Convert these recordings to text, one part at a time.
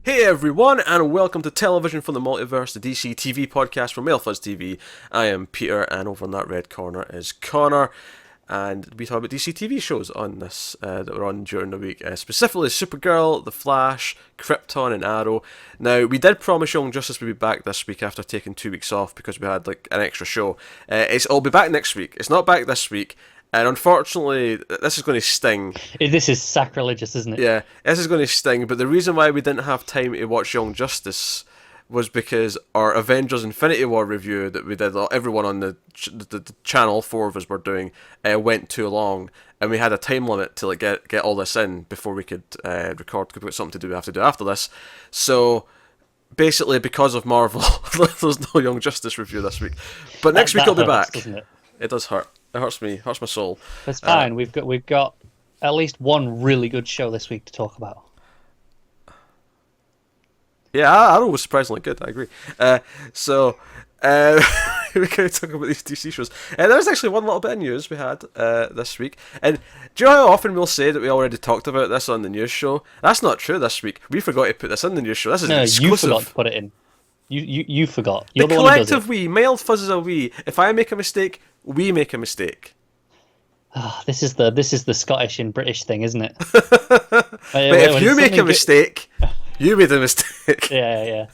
Hey everyone, and welcome to Television from the Multiverse, the DC TV podcast from MailFuzz TV. I am Peter, and over in that red corner is Connor, and we talk about DC TV shows on this that were on during the week, specifically Supergirl, The Flash, Krypton, and Arrow. Now, we did promise Young Justice would be back this week after taking 2 weeks off because we had like an extra show. It'll be back next week. It's not back this week. And unfortunately, this is going to sting. This is sacrilegious, isn't it? Yeah, this is going to sting. But the reason why we didn't have time to watch Young Justice was because our Avengers Infinity War review that we did, everyone on the channel, 4 of us were doing, went too long. And we had a time limit to get all this in before we could record, because we've got something to do we have to do after this. So basically, because of Marvel, there's no Young Justice review this week. But next week I'll be back. Doesn't it? It does hurt. It hurts me. Hurts my soul. It's fine. We've got at least one really good show this week to talk about. Yeah, Arrow was surprisingly good. I agree. We're going to talk about these DC shows. There was actually one little bit of news we had this week. And do you know how often we'll say that we already talked about this on the news show? That's not true this week. We forgot to put this in the news show. This is exclusive. You forgot to put it in. You forgot. You're the collective we. MailFuzz is a we. If I make a mistake, we make a mistake. This is the Scottish and British thing, isn't it? But if you make a mistake, you made a mistake. Yeah.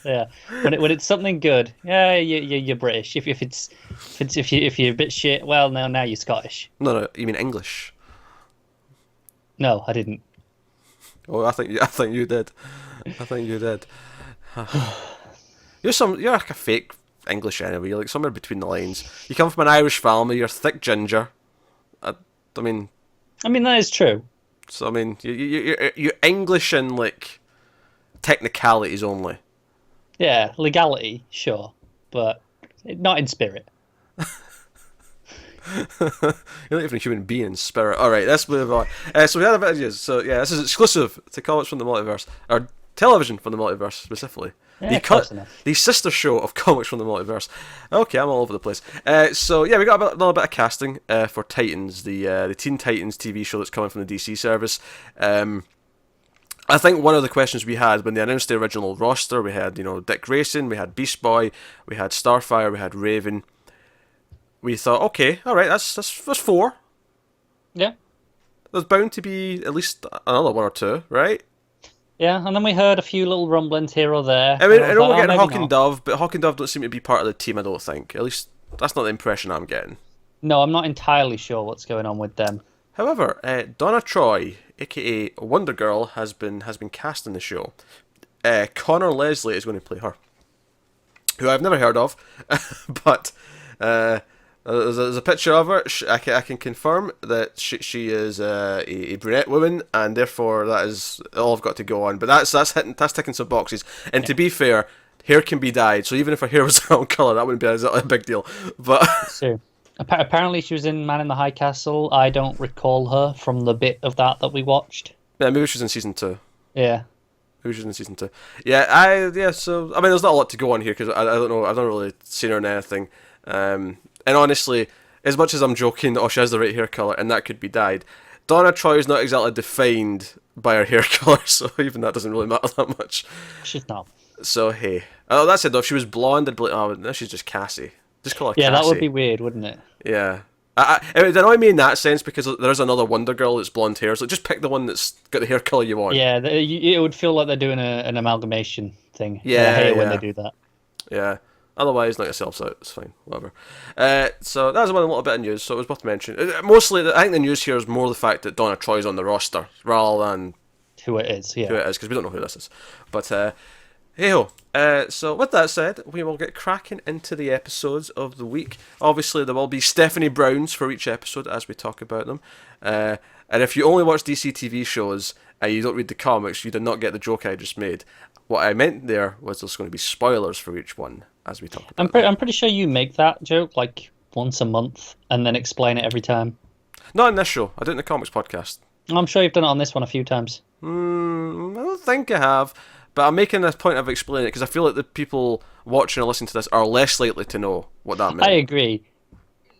When it's something good, you're British. If you're a bit shit, well, now you're Scottish. No, you mean English. No, I didn't. Oh, I think you did. You're like a fake English anyway. You're like somewhere between the lines. You come from an Irish family. You're thick ginger. I mean, that is true. So I mean, you're English in like technicalities only. Yeah, legality, sure, but not in spirit. You're not even a human being in spirit. All right, let's move on. So we had a bit of news. So yeah, this is exclusive to Comics from the Multiverse, or Television from the Multiverse specifically. Yeah, the sister show of Comics from the Multiverse. Okay, I'm all over the place. So yeah, we got a little bit of casting for Titans, the Teen Titans TV show that's coming from the DC service. I think one of the questions we had when they announced the original roster, we had Dick Grayson, we had Beast Boy, we had Starfire, we had Raven. We thought, okay, all right, that's 4. Yeah. There's bound to be at least another 1 or 2, right? Yeah, and then we heard a few little rumblings here or there. I mean, I know we're getting Hawk and Dove, but Hawk and Dove don't seem to be part of the team, I don't think. At least, that's not the impression I'm getting. No, I'm not entirely sure what's going on with them. However, Donna Troy, a.k.a. Wonder Girl, has been cast in the show. Connor Leslie is going to play her, who I've never heard of, but there's a picture of her. I can confirm that she is a brunette woman, and therefore that is all I've got to go on. But that's ticking some boxes. And to be fair, hair can be dyed, so even if her hair was the wrong colour, that wouldn't be a big deal. But so, apparently she was in Man in the High Castle. I don't recall her from the bit of that we watched. Yeah, maybe she's in season 2. Yeah. Maybe she's in season 2. Yeah, so I mean, there's not a lot to go on here because I don't know. I've not really seen her in anything. And honestly, as much as I'm joking, she has the right hair colour, and that could be dyed, Donna Troy is not exactly defined by her hair colour, so even that doesn't really matter that much. She's not. So, hey. Oh, that said, though, if she was blonde, I'd be like, oh, no, she's just Cassie. Just call her Cassie. Yeah, that would be weird, wouldn't it? Yeah. It would annoy me in that sense, because there's another Wonder Girl that's blonde hair, so just pick the one that's got the hair colour you want. Yeah, it would feel like they're doing an amalgamation thing. Yeah, I hate it when they do that. Yeah. Otherwise, knock yourselves out. It's fine. Whatever. So that was one little bit of news, so it was worth mentioning. Mostly, I think the news here is more the fact that Donna Troy's on the roster, rather than who it is, because we don't know who this is. But, hey-ho. So with that said, we will get cracking into the episodes of the week. Obviously, there will be Stephanie Browns for each episode as we talk about them. And if you only watch DC TV shows and you don't read the comics, you did not get the joke I just made. What I meant there was there's going to be spoilers for each one as we talk about I'm pretty sure you make that joke like once a month and then explain it every time. Not in this show. I do it in the comics podcast. I'm sure you've done it on this one a few times. I don't think I have. But I'm making this point of explaining it because I feel like the people watching or listening to this are less likely to know what that meant. I agree.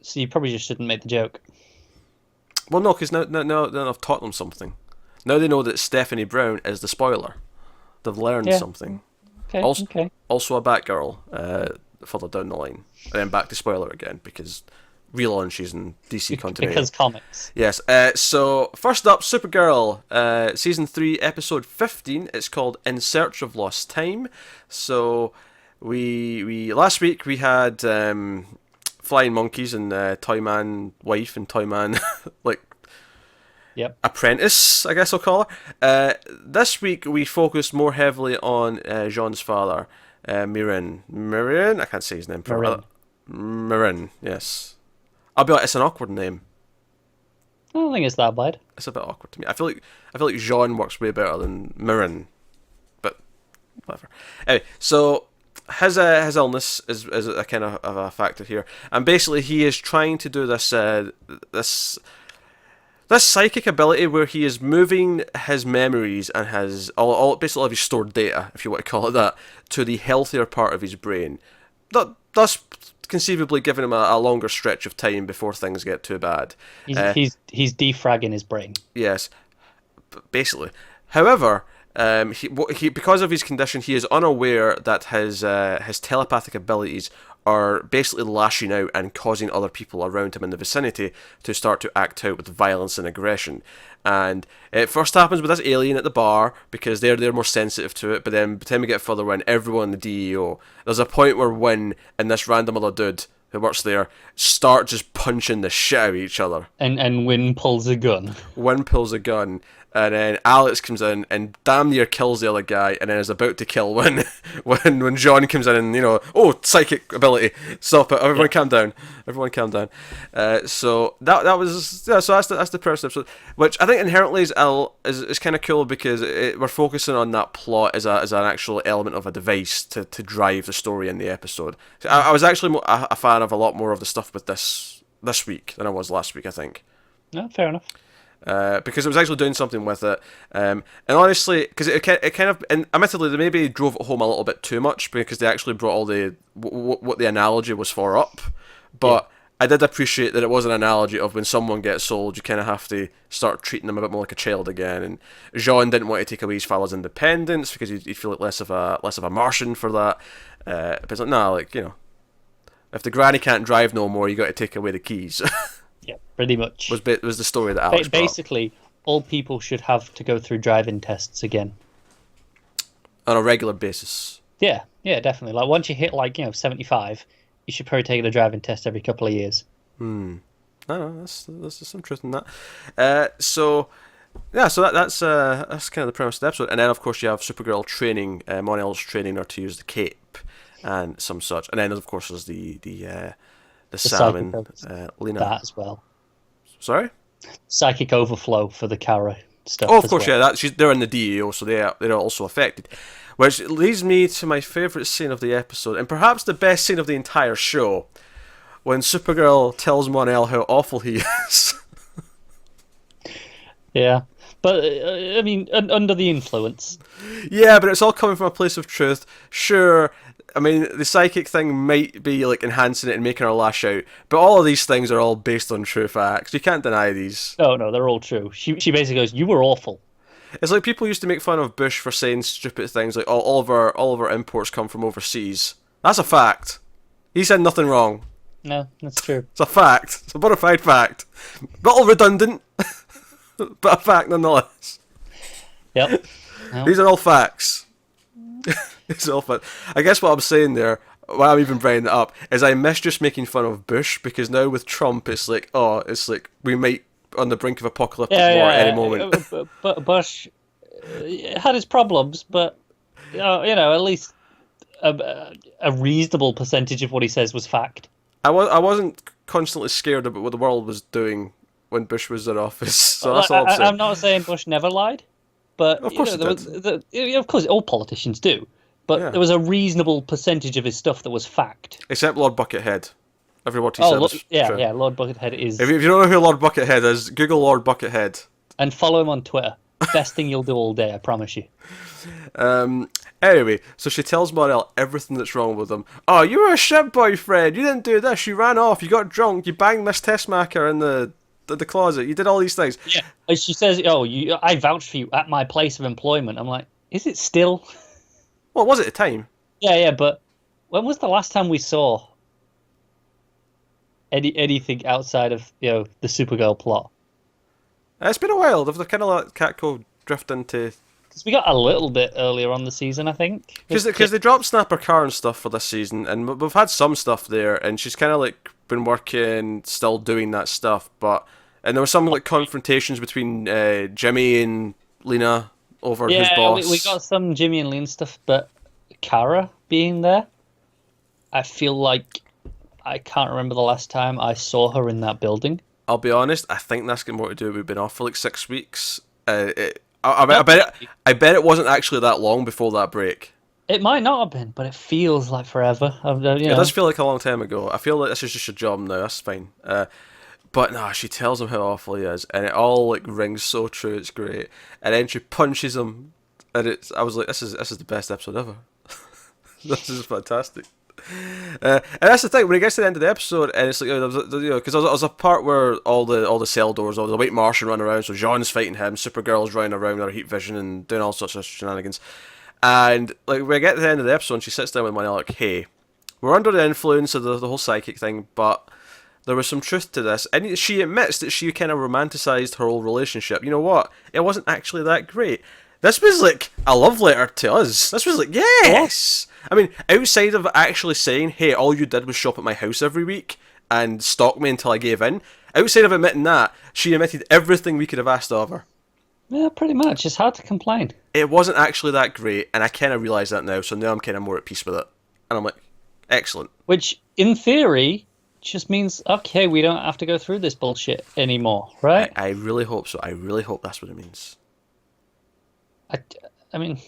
So you probably just shouldn't make the joke. Well, no, because now I've taught them something. Now they know that Stephanie Brown is the spoiler. They've learned Yeah. something. Okay. Also, Okay. also a Batgirl further down the line. And then back to spoiler again, because relaunches in DC continuity. Because comics. Yes. So first up, Supergirl, season 3, episode 15. It's called In Search of Lost Time. So we last week we had flying monkeys and Toyman wife and Toyman like Yep. apprentice, I guess I'll call her. This week we focused more heavily on Jean's father, Mirin. Mirin? I can't say his name. Marin. Mirin, yes. I'll be like, it's an awkward name. I don't think it's that bad. It's a bit awkward to me. I feel like Jean works way better than Mirin, but whatever. Anyway, so his illness is a kind of a factor here, and basically he is trying to do this psychic ability where he is moving his memories and his basically all of his stored data, if you want to call it that, to the healthier part of his brain. Thus conceivably giving him a longer stretch of time before things get too bad. He's defragging his brain. Yes, basically. However, he because of his condition, he is unaware that his telepathic abilities are basically lashing out and causing other people around him in the vicinity to start to act out with violence and aggression. And it first happens with this alien at the bar because they're more sensitive to it, but then by the time we get further in, everyone in the DEO, there's a point where Win and this random other dude who works there start just punching the shit out of each other. And Win pulls a gun. Win pulls a gun, and then Alex comes in and damn near kills the other guy, and then is about to kill Win when John comes in and psychic ability, stop it, everyone calm down, so that was so that's the first episode, which I think inherently is kind of cool because we're focusing on that plot as an actual element of a device to drive the story in the episode. So I was actually a fan of a lot more of the stuff with this week than I was last week, I think. No, fair enough. Because it was actually doing something with it, and honestly, because it kind of, and admittedly, they maybe drove it home a little bit too much because they actually brought all the what the analogy was for up, but I did appreciate that it was an analogy of when someone gets sold, you kind of have to start treating them a bit more like a child again. And Jean didn't want to take away his father's independence because he'd feel like less of a Martian for that. But it's like, nah, if the granny can't drive no more, you got to take away the keys. Yeah, pretty much. Was the story that Alex brought basically all people should have to go through driving tests again on a regular basis. Yeah, definitely. Like once you hit 75, you should probably take the driving test every couple of years. No, there's some truth in that. So that's kind of the premise of the episode, and then of course you have Supergirl training, Mon-El's training her to use the cape and some such, and then of course there's the salmon, Lena. That as well. Sorry? Psychic overflow for the Kara stuff. Oh, of course, well. yeah. They're in the DEO, so they're also affected. Which leads me to my favourite scene of the episode, and perhaps the best scene of the entire show, when Supergirl tells Mon-El how awful he is. Yeah, but I mean, under the influence. Yeah, but it's all coming from a place of truth. Sure, I mean, the psychic thing might be enhancing it and making her lash out, but all of these things are all based on true facts. You can't deny these. Oh no, they're all true. She basically goes, "You were awful." It's like people used to make fun of Bush for saying stupid things like all of our imports come from overseas. That's a fact. He said nothing wrong. No, that's true. It's a fact. It's a bona fide fact. A little redundant, but a fact nonetheless. Yep. Well. These are all facts. It's all fun. I guess what I'm saying there, why I'm even bringing it up, is I miss just making fun of Bush, because now with Trump, it's like we might on the brink of apocalyptic war at any moment. But Bush had his problems, but at least a reasonable percentage of what he says was fact. I wasn't constantly scared about what the world was doing when Bush was in office. So that's all I'm saying. I'm not saying Bush never lied, but of course of course all politicians do. But there was a reasonable percentage of his stuff that was fact. Except Lord Buckethead. Every word he said is true. Yeah, Lord Buckethead is... If you don't know who Lord Buckethead is, Google Lord Buckethead. And follow him on Twitter. Best thing you'll do all day, I promise you. Anyway, so she tells Mon-El everything that's wrong with him. Oh, you were a shit boyfriend. You didn't do this. You ran off. You got drunk. You banged Miss Tessmacher in the closet. You did all these things. Yeah. And she says, I vouched for you at my place of employment. I'm like, Is it still? Well, it was at the time. Yeah, but when was the last time we saw anything outside of the Supergirl plot? It's been a while. They've kind of let Catco drift into Because we got a little bit earlier on the season, I think. because they dropped Snapper Car and stuff for this season, and we've had some stuff there, and she's kind of like been working, still doing that stuff, and there were some like confrontations between Jimmy and Lena over who's boss. We got some Jimmy and Lean stuff, but Kara being there, I feel like I can't remember the last time I saw her in that building. I'll be honest, I think that's got more to do with we've been off for like 6 weeks. I bet it wasn't actually that long before that break. It might not have been, but it feels like forever. It does feel like a long time ago. I feel like this is just a job now. That's fine. But no, she tells him how awful he is, and it all like rings so true. It's great. And then she punches him, and I was like, this is the best episode ever. This is fantastic. And that's the thing, when it gets to the end of the episode, and it's like, because there was a part where all the cell doors, all the white Martian running around, so Jean's fighting him, Supergirl's running around with her heat vision and doing all sorts of shenanigans. And like when I get to the end of the episode, and she sits down with Mon-El, like, hey, we're under the influence of the whole psychic thing, but there was some truth to this. And she admits that she kind of romanticized her whole relationship. You know what? It wasn't actually that great. This was like a love letter to us. This was like, yes! I mean, outside of actually saying, hey, all you did was shop at my house every week and stalk me until I gave in, outside of admitting that, she admitted everything we could have asked of her. Yeah, pretty much. It's hard to complain. It wasn't actually that great, and I kind of realise that now, so now I'm kind of more at peace with it. And I'm like, excellent. Which, in theory, just means, okay, we don't have to go through this bullshit anymore, right? I really hope so. I really hope that's what it means. I mean,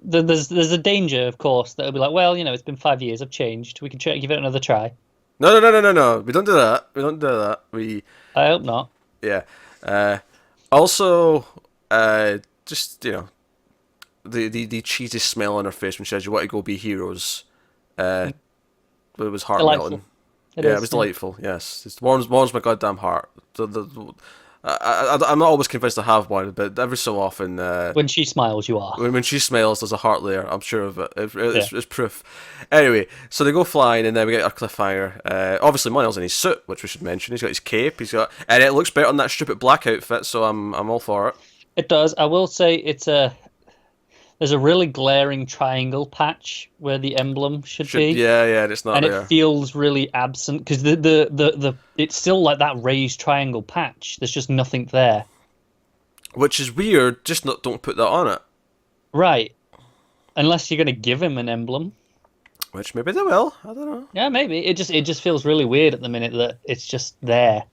there's a danger, of course, that it'll be like, well, it's been 5 years, I've changed. We can try give it another try. No. We don't do that. I hope not. Yeah. Also, just the cheesy smell on her face when she says you want to go be heroes. It was heart melting. It was delightful. Yes, it warms my goddamn heart. I'm not always convinced I have one, but every so often... when she smiles, you are. When she smiles, there's a heart there. I'm sure of it. It's proof. Anyway, so they go flying, and then we get our cliffhanger. Obviously, Mon-El's in his suit, which we should mention. He's got his cape. And it looks better on that stupid black outfit, so I'm all for it. It does. I will say there's a really glaring triangle patch where the emblem should be. Yeah, it's not there. And it feels really absent because the it's still like that raised triangle patch. There's just nothing there. Which is weird. Just don't put that on it. Right. Unless you're going to give him an emblem. Which maybe they will. I don't know. Yeah, maybe. It just feels really weird at the minute that it's just there.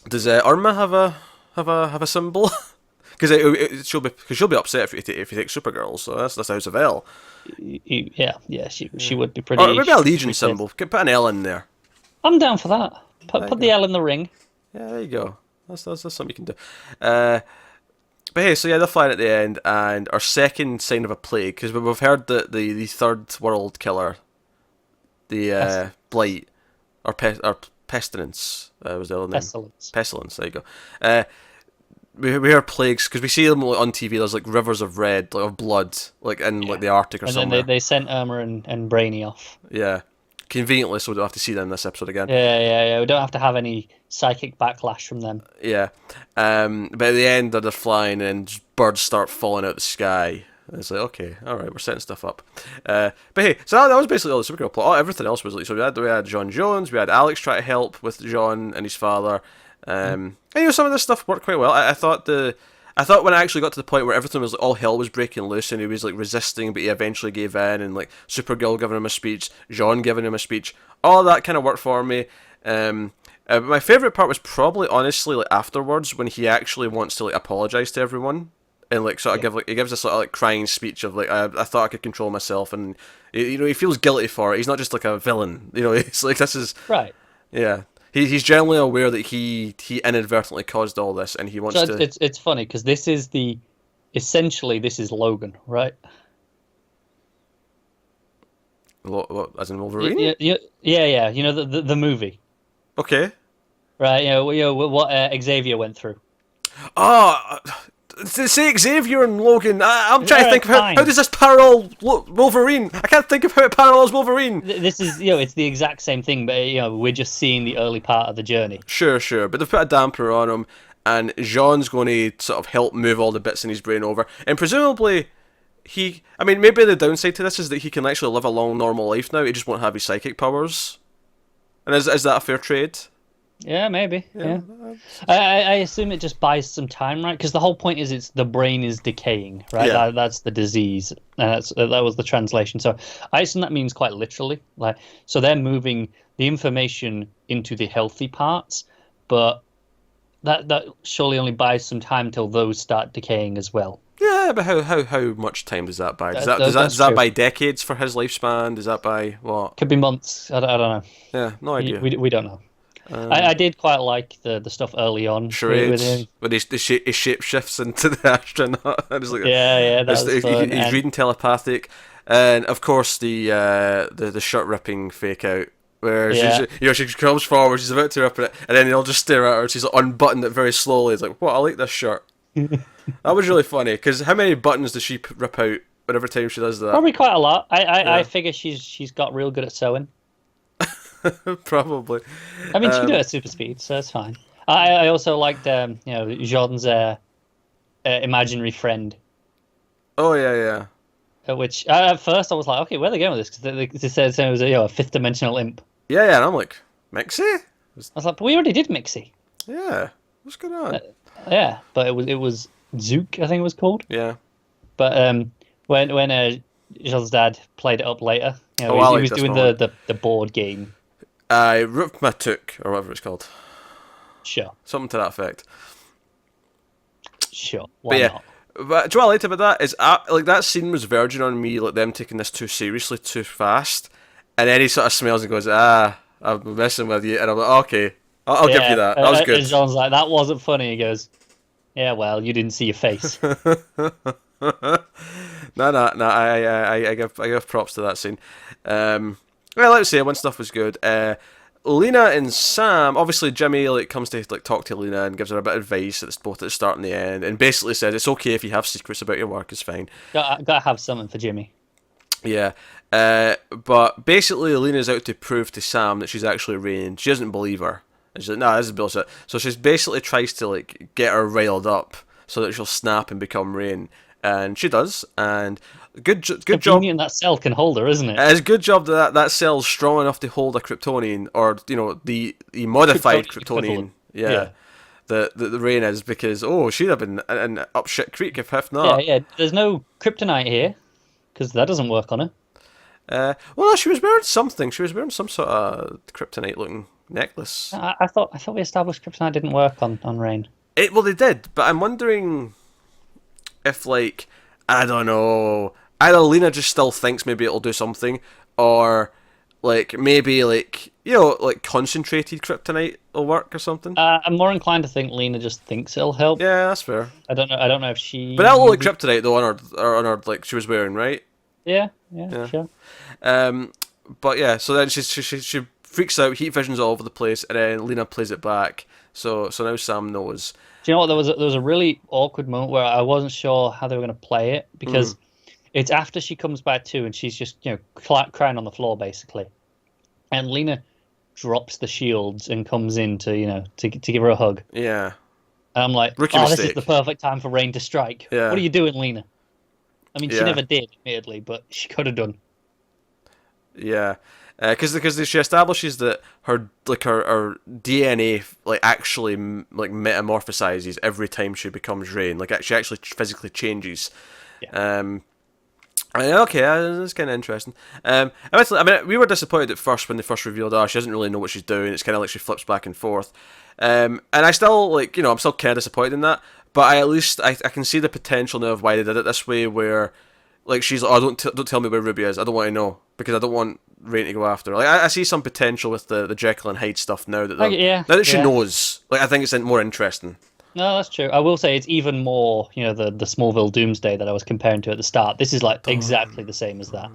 Does Irma have a symbol? Because she'll be upset if you take Supergirl, so that's the House of L. Yeah, she would be pretty. Or maybe a Legion symbol. Put an L in there. I'm down for that. Put the L in the ring. Yeah, there you go. That's something you can do. But hey, so yeah, they're flying at the end, and our second sign of a plague, because we've heard that the third world killer, the Blight, or Pestilence, was the other name. Pestilence. There you go. We hear plagues because we see them on TV. There's like rivers of red, like of blood, like in like the Arctic or something. And then they sent Irma and Brainy off. Yeah, conveniently, so we don't have to see them in this episode again. Yeah. We don't have to have any psychic backlash from them. Yeah, but at the end, they're flying and birds start falling out the sky. And it's like, okay, all right, we're setting stuff up. But hey, so that was basically all the Supergirl plot. Everything else was like, so we had John Jones, we had Alex try to help with John and his father. And some of this stuff worked quite well. I thought when I actually got to the point where everything was like all hell was breaking loose and he was like resisting, but he eventually gave in, and like Supergirl giving him a speech, John giving him a speech, all that kind of worked for me. But my favorite part was probably honestly like afterwards when he actually wants to like apologize to everyone and like sort of he gives a sort of like crying speech of like I thought I could control myself, and he feels guilty for it. He's not just like a villain, it's like this is right. Yeah. He's generally aware that he inadvertently caused all this, and he wants to. It's funny because this is essentially Logan, right? What, as in Wolverine? Yeah. The movie. Okay. Right. What Xavier went through. Oh, say Xavier and Logan. I'm trying to think of how does this parallel Wolverine? I can't think of how it parallels Wolverine. This is, it's the exact same thing, but we're just seeing the early part of the journey. Sure, but they've put a damper on him, and Jean's going to sort of help move all the bits in his brain over, and presumably maybe the downside to this is that he can actually live a long, normal life now. He just won't have his psychic powers. And is that a fair trade? Yeah, maybe. Yeah. I assume it just buys some time, right? Because the whole point is the brain is decaying, right? Yeah. That's the disease. That was the translation. So I assume that means quite literally. So they're moving the information into the healthy parts, but that surely only buys some time till those start decaying as well. Yeah, but how much time does that buy? Does that buy decades for his lifespan? Does that buy what? Could be months. I don't know. Yeah, no idea. We don't know. I did quite like the stuff early on. Charades, with him. When he shape shifts into the astronaut. That was fun. He's reading telepathic, and of course the shirt ripping fake out. Where she comes forward, she's about to rip it, and then they'll just stare at her. She's unbuttoned it very slowly. It's like, what? I like this shirt. That was really funny, because how many buttons does she rip out every time she does that? Probably quite a lot. I figure she's got real good at sewing. Probably. I mean, she can do it at super speed, so that's fine. I also liked Jordan's imaginary friend. Oh yeah. Which at first I was like, okay, where are they going with this? Because they said it was a fifth dimensional imp. Yeah, and I'm like, Mixie? I was like, but we already did Mixie. Yeah, what's going on? But it was Zook, I think it was called. Yeah. But when John's dad played it up later, he was doing the board game. Rupmatuk, or whatever it's called. Sure. Something to that effect. Sure. Why not? But what I liked about that is, that scene was verging on me, like them taking this too seriously, too fast, and then he sort of smells and goes, I'm messing with you, and I'm like, okay, I'll give you that. That was good. And John's like, that wasn't funny. He goes, yeah, well, you didn't see your face. No, I give props to that scene. Well, let's say when stuff was good. Lena and Sam, obviously Jimmy comes to talk to Lena and gives her a bit of advice both at the start and the end, and basically says it's okay if you have secrets about your work, it's fine. Gotta have something for Jimmy. Yeah, but basically Lena's out to prove to Sam that she's actually Rain. She doesn't believe her. And she's like, nah, this is bullshit. So she basically tries to get her riled up so that she'll snap and become Rain, and she does. And good job. That cell can hold her, isn't it? It's a good job that cell's strong enough to hold a Kryptonian, or the modified Kryptonian. Yeah. The Rain is, because she'd have been an up shit creek if not. Yeah. There's no kryptonite here, because that doesn't work on her. Well, she was wearing something. She was wearing some sort of kryptonite looking necklace. I thought we established kryptonite didn't work on Rain. Well, they did, but I'm wondering if I don't know. Either Lena just still thinks maybe it'll do something, or maybe concentrated kryptonite will work or something. I'm more inclined to think Lena just thinks it'll help. Yeah, that's fair. I don't know if she. But that'll look like kryptonite though on her she was wearing, right? Yeah, sure. But yeah, so then she freaks out, heat visions all over the place, and then Lena plays it back. So now Sam knows. Do you know what? There was a really awkward moment where I wasn't sure how they were going to play it, because it's after she comes back to, and she's just crying on the floor basically, and Lena drops the shields and comes in to give her a hug. Yeah. And I'm like, this is the perfect time for Rain to strike. Yeah. What are you doing, Lena? I mean, she never did, admittedly, but she could have done. Yeah. Because she establishes that her DNA actually metamorphosizes every time she becomes Rain. She actually physically changes. Yeah. Okay, that's kind of interesting. We were disappointed at first when they first revealed she doesn't really know what she's doing. It's kind of like she flips back and forth. And I still I'm still kind of disappointed in that. But I can see the potential now of why they did it this way, where she's like, don't tell me where Ruby is. I don't want to know, because I don't want Rain to go after her. I see some potential with the Jekyll and Hyde stuff now that she knows. I think it's more interesting. No, that's true. I will say it's even more, the Smallville Doomsday that I was comparing to at the start. This is exactly the same as that.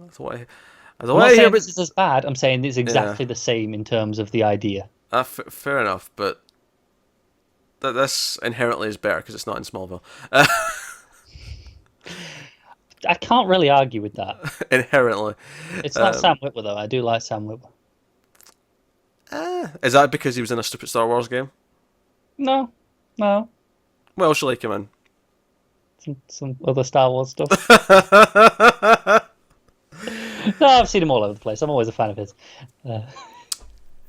That's why. I'm not saying this is as bad. I'm saying it's exactly the same in terms of the idea. Fair enough, but that this inherently is better because it's not in Smallville. I can't really argue with that. Inherently. It's not Sam Witwer though. I do like Sam Witwer. Is that because he was in a stupid Star Wars game? No, no. What else you like him in? Some other Star Wars stuff. No, I've seen him all over the place. I'm always a fan of his.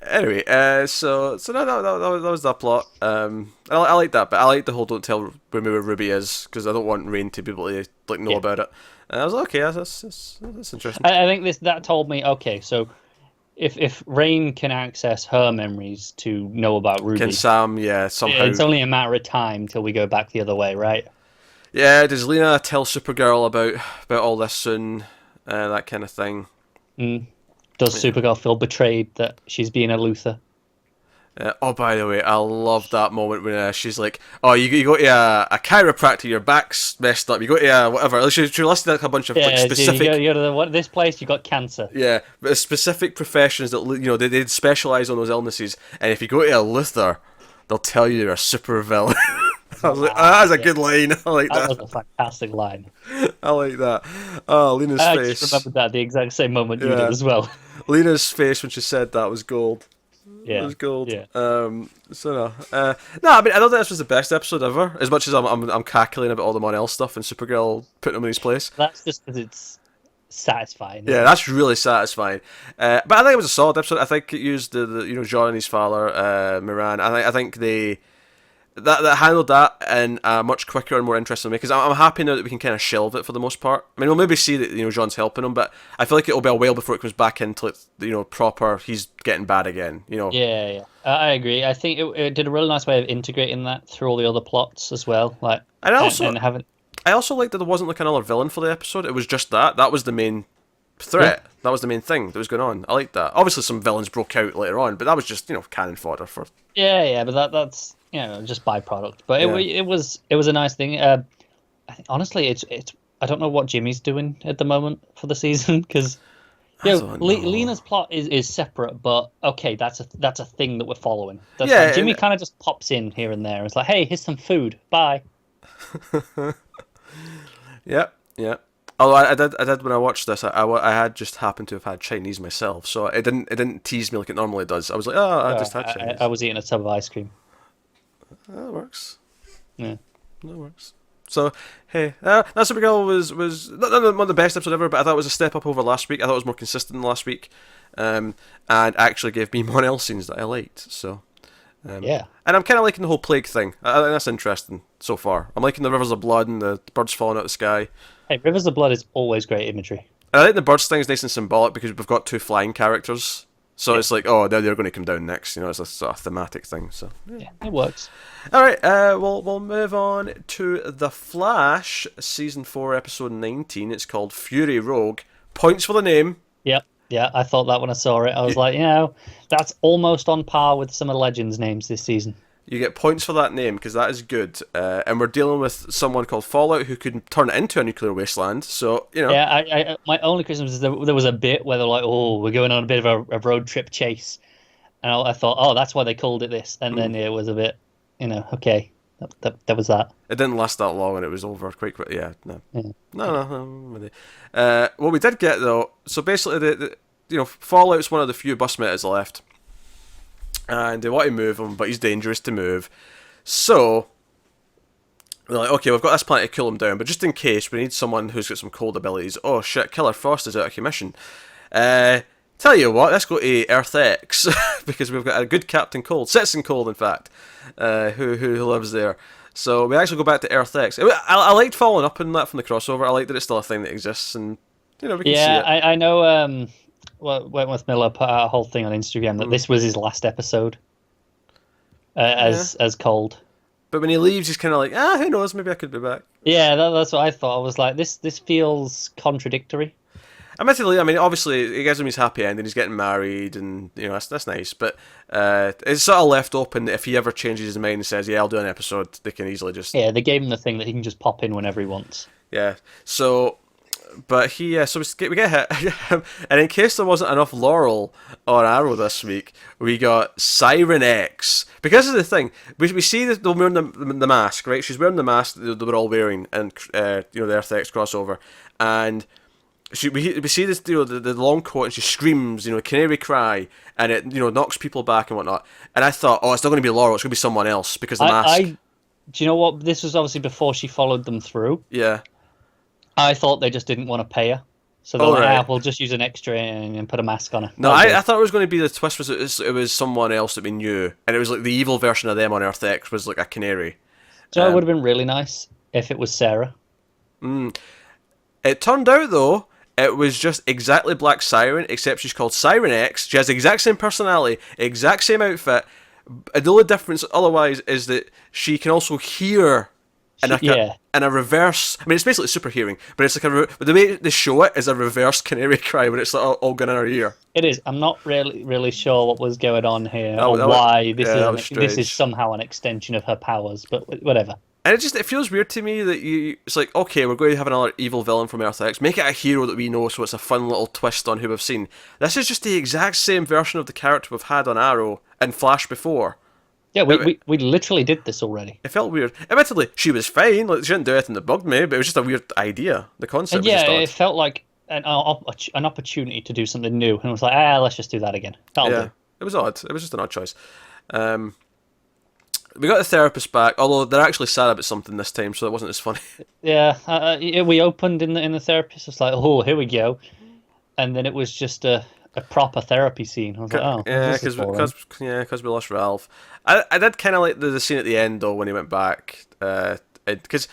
Anyway, so that was that plot. I like that, but I like the whole don't tell Rumi where Ruby is because I don't want Rain to be able to like know about it. And I was like, okay, that's interesting. I think that told me, okay, so if Rain can access her memories to know about Ruby, Can Sam, somehow? it's only a matter of time till we go back the other way, right? Yeah, does Lena tell Supergirl about all this soon? That kind of thing. Does Supergirl feel betrayed that she's being a Luther? Oh, by the way, I love that moment when she's like, "Oh, you go to a chiropractor, your back's messed up. You go to whatever." She listed like a bunch of like, specific. You go to this place, you got cancer. Yeah, but specific professions that they specialize on those illnesses, and if you go to a Luther, they'll tell you you're a super villain. I was like, that's a good line. I like that. That was a fantastic line. I like that. Oh, Lena's I face. just remembered that the exact same moment you did as well. Lena's face when she said that was gold. Yeah, it was gold. Yeah. No, I mean, I don't think this was the best episode ever. As much as I'm cackling about all the Mon-El stuff and Supergirl putting him in his place. That's just because it's satisfying. Yeah, that's really satisfying. But I think it was a solid episode. I think it used the John and his father, Moran. I think they that handled that in a much quicker and more interesting way. Because I'm happy now that we can kind of shelve it for the most part. I mean, we'll maybe see that John's helping him, but I feel like it'll be a while before it comes back into proper. He's getting bad again. Yeah. I agree. I think it did a really nice way of integrating that through all the other plots as well. Like, and also, having. I also liked that there wasn't like another villain for the episode. It was just that. That was the main threat. Yeah. That was the main thing that was going on. I liked that. Obviously, some villains broke out later on, but that was just cannon fodder for. Yeah, but that's just byproduct. But it was a nice thing. I think, honestly, it's I don't know what Jimmy's doing at the moment for the season because Lena's plot is separate, but okay, that's a thing that we're following. Jimmy kind of just pops in here and there. It's like, hey, here's some food. Bye. Yeah. Although I did when I watched this, I had just happened to have had Chinese myself, so it didn't tease me like it normally does. I was like, I just had Chinese. I was eating a tub of ice cream. That works. Yeah, that works. So hey, that Supergirl was not one of the best episodes ever, but I thought it was a step up over last week. I thought it was more consistent than last week, and actually gave me Mon-El scenes that I liked. So. And I'm kind of liking the whole plague thing. I think that's interesting so far. I'm liking the rivers of blood and the birds falling out of the sky. Hey, rivers of blood is always great imagery. And I think the birds thing is nice and symbolic because we've got two flying characters. So it's like, they're going to come down next. It's a sort of thematic thing. So yeah, it works. All right, we'll move on to The Flash, season 4, episode 19. It's called Fury Rogue. Points for the name. Yep. Yeah, I thought that when I saw it. I was like, that's almost on par with some of the Legends names this season. You get points for that name because that is good. And we're dealing with someone called Fallout who could turn it into a nuclear wasteland. So, Yeah, my only criticism is there was a bit where they're like, we're going on a bit of a road trip chase. And I thought, that's why they called it this. And then it was a bit, okay. That was that. It didn't last that long, and it was over quite quick. Yeah, no. What we did get though, so basically, Fallout's one of the few bus mates left, and they want to move him, but he's dangerous to move. So they're like, okay, we've got this plan to cool him down, but just in case, we need someone who's got some cold abilities. Oh shit, Killer Frost is out of commission. Tell you what, let's go to Earth X because we've got a good Captain Cold, Citizen Cold, in fact, who lives there. So we actually go back to Earth X. I liked following up on that from the crossover. I like that it's still a thing that exists, and we can see it. I know. Wentworth Miller put out a whole thing on Instagram that this was his last episode as Cold. But when he leaves, he's kind of like, who knows? Maybe I could be back. Yeah, that's what I thought. I was like, this feels contradictory. Admittedly, I mean, obviously, it gives him his happy end, and he's getting married, and that's nice. But it's sort of left open that if he ever changes his mind and says, "Yeah, I'll do an episode," they can easily just they gave him the thing that he can just pop in whenever he wants. Yeah. So But so we get hit, and in case there wasn't enough Laurel on Arrow this week, we got Siren X. Because this is the thing, we see that they're wearing the mask, right? She's wearing the mask that they were all wearing, and the Earth X crossover, and we see this, the long coat, and she screams, canary cry, and it knocks people back and whatnot. And I thought, it's not going to be Laurel, it's going to be someone else because the mask. Do you know what? This was obviously before she followed them through. Yeah. I thought they just didn't want to pay her. So they're like, we'll just use an extra and put a mask on her. No, I thought it was going to be the twist it was someone else that we knew. And it was like the evil version of them on Earth X was like a canary. So it would have been really nice if it was Sarah. It turned out, though, it was just exactly Black Siren, except she's called Siren X. She has the exact same personality, exact same outfit. The only difference otherwise is that she can also hear in a reverse. I mean, it's basically super hearing, but it's like the way they show it is a reverse canary cry when it's like all going in her ear. It is. I'm not really sure what was going on here or why this is somehow an extension of her powers, but whatever. And it feels weird to me that it's like, okay, we're going to have another evil villain from Earth X. Make it a hero that we know, so it's a fun little twist on who we've seen. This is just the exact same version of the character we've had on Arrow and Flash before. Yeah, we literally did this already. It felt weird. Admittedly, she was fine. Like, she didn't do anything that bugged me, but it was just a weird idea. The concept was just odd. It felt like an opportunity to do something new. And it was like, let's just do that again. That'll do. It was odd. It was just an odd choice. We got the therapist back, although they're actually sad about something this time, so it wasn't as funny. Yeah, we opened in the therapist. It's like, oh, here we go. And then it was just a proper therapy scene. I was like, because we lost Ralph. I did kind of like the scene at the end though when he went back, because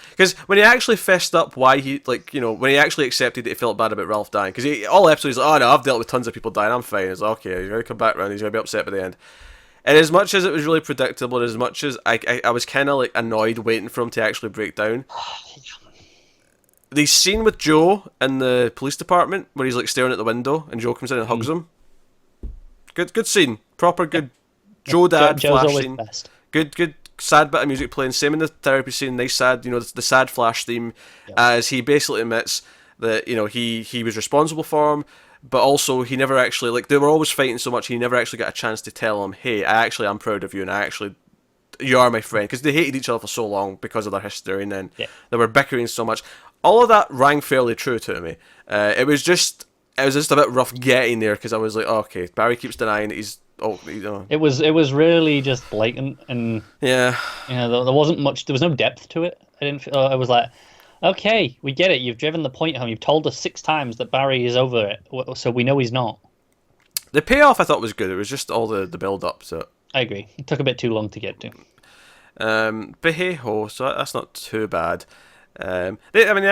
when he actually fessed up why he when he actually accepted that he felt bad about Ralph dying, because all episodes he's like, oh no, I've dealt with tons of people dying, I'm fine. It's like, okay, he's gonna come back around, he's gonna be upset by the end. And as much as it was really predictable, and as much as I was kind of like annoyed waiting for him to actually break down. The scene with Joe in the police department where he's like staring at the window and Joe comes in and hugs him. Good scene. Proper good Joe dad Flash scene. Best. Good sad bit of music playing. Same in the therapy scene. Nice sad, the sad Flash theme, as he basically admits that he was responsible for him, but also he never actually they were always fighting so much he never actually got a chance to tell him, hey, I'm proud of you and you are my friend, because they hated each other for so long because of their history, and then they were bickering so much. All of that rang fairly true to me. It was just a bit rough getting there because I was like, okay, Barry keeps denying that he's. It was really just blatant, and there wasn't much. There was no depth to it. I was like, okay, we get it. You've driven the point home. You've told us 6 times that Barry is over it, so we know he's not. The payoff I thought was good. It was just all the build up to it. I agree. It took a bit too long to get to. But hey ho, so that's not too bad. The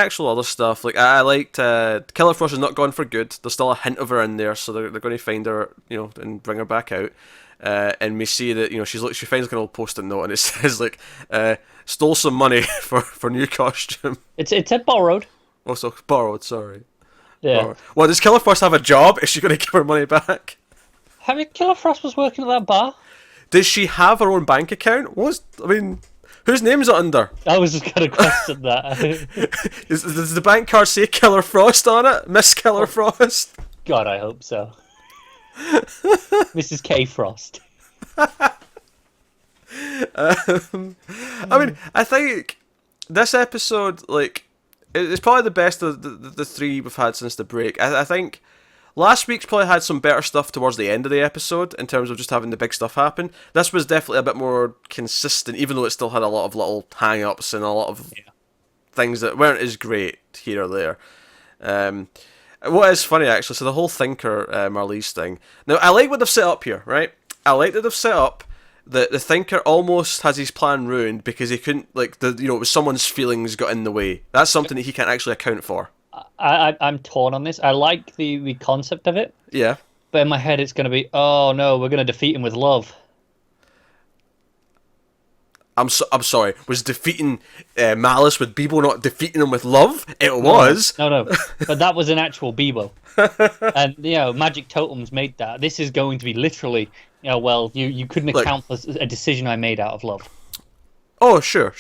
actual other stuff, I liked Killer Frost is not gone for good. There's still a hint of her in there, so they're going to find her, and bring her back out. And we see that she finds an old post-it note, and it says stole some money for new costume. It said borrowed. Also borrowed. Sorry. Yeah. Borrowed. Well, does Killer Frost have a job? Is she going to give her money back? Killer Frost was working at that bar. Does she have her own bank account? Whose name is it under? I was just going to question that. Does the bank card say Killer Frost on it? Miss Killer Frost? God, I hope so. Mrs. K. Frost. I think this episode, it's probably the best of the 3 we've had since the break. I think last week's probably had some better stuff towards the end of the episode in terms of just having the big stuff happen. This was definitely a bit more consistent, even though it still had a lot of little hang-ups and a lot of things that weren't as great here or there. What is funny, actually, so the whole Thinker Marlize thing. Now, I like what they've set up here, right? I like that they've set up that the Thinker almost has his plan ruined because he couldn't, it was someone's feelings got in the way. That's something that he can't actually account for. I'm torn on this. I like the concept of it. Yeah. But in my head, it's going to be, oh no, we're going to defeat him with love. I'm sorry. Was defeating Malice with Bebo not defeating him with love? It was. No. But that was an actual Bebo. And, Magic Totems made that. This is going to be literally, you couldn't account for a decision I made out of love. Oh, sure.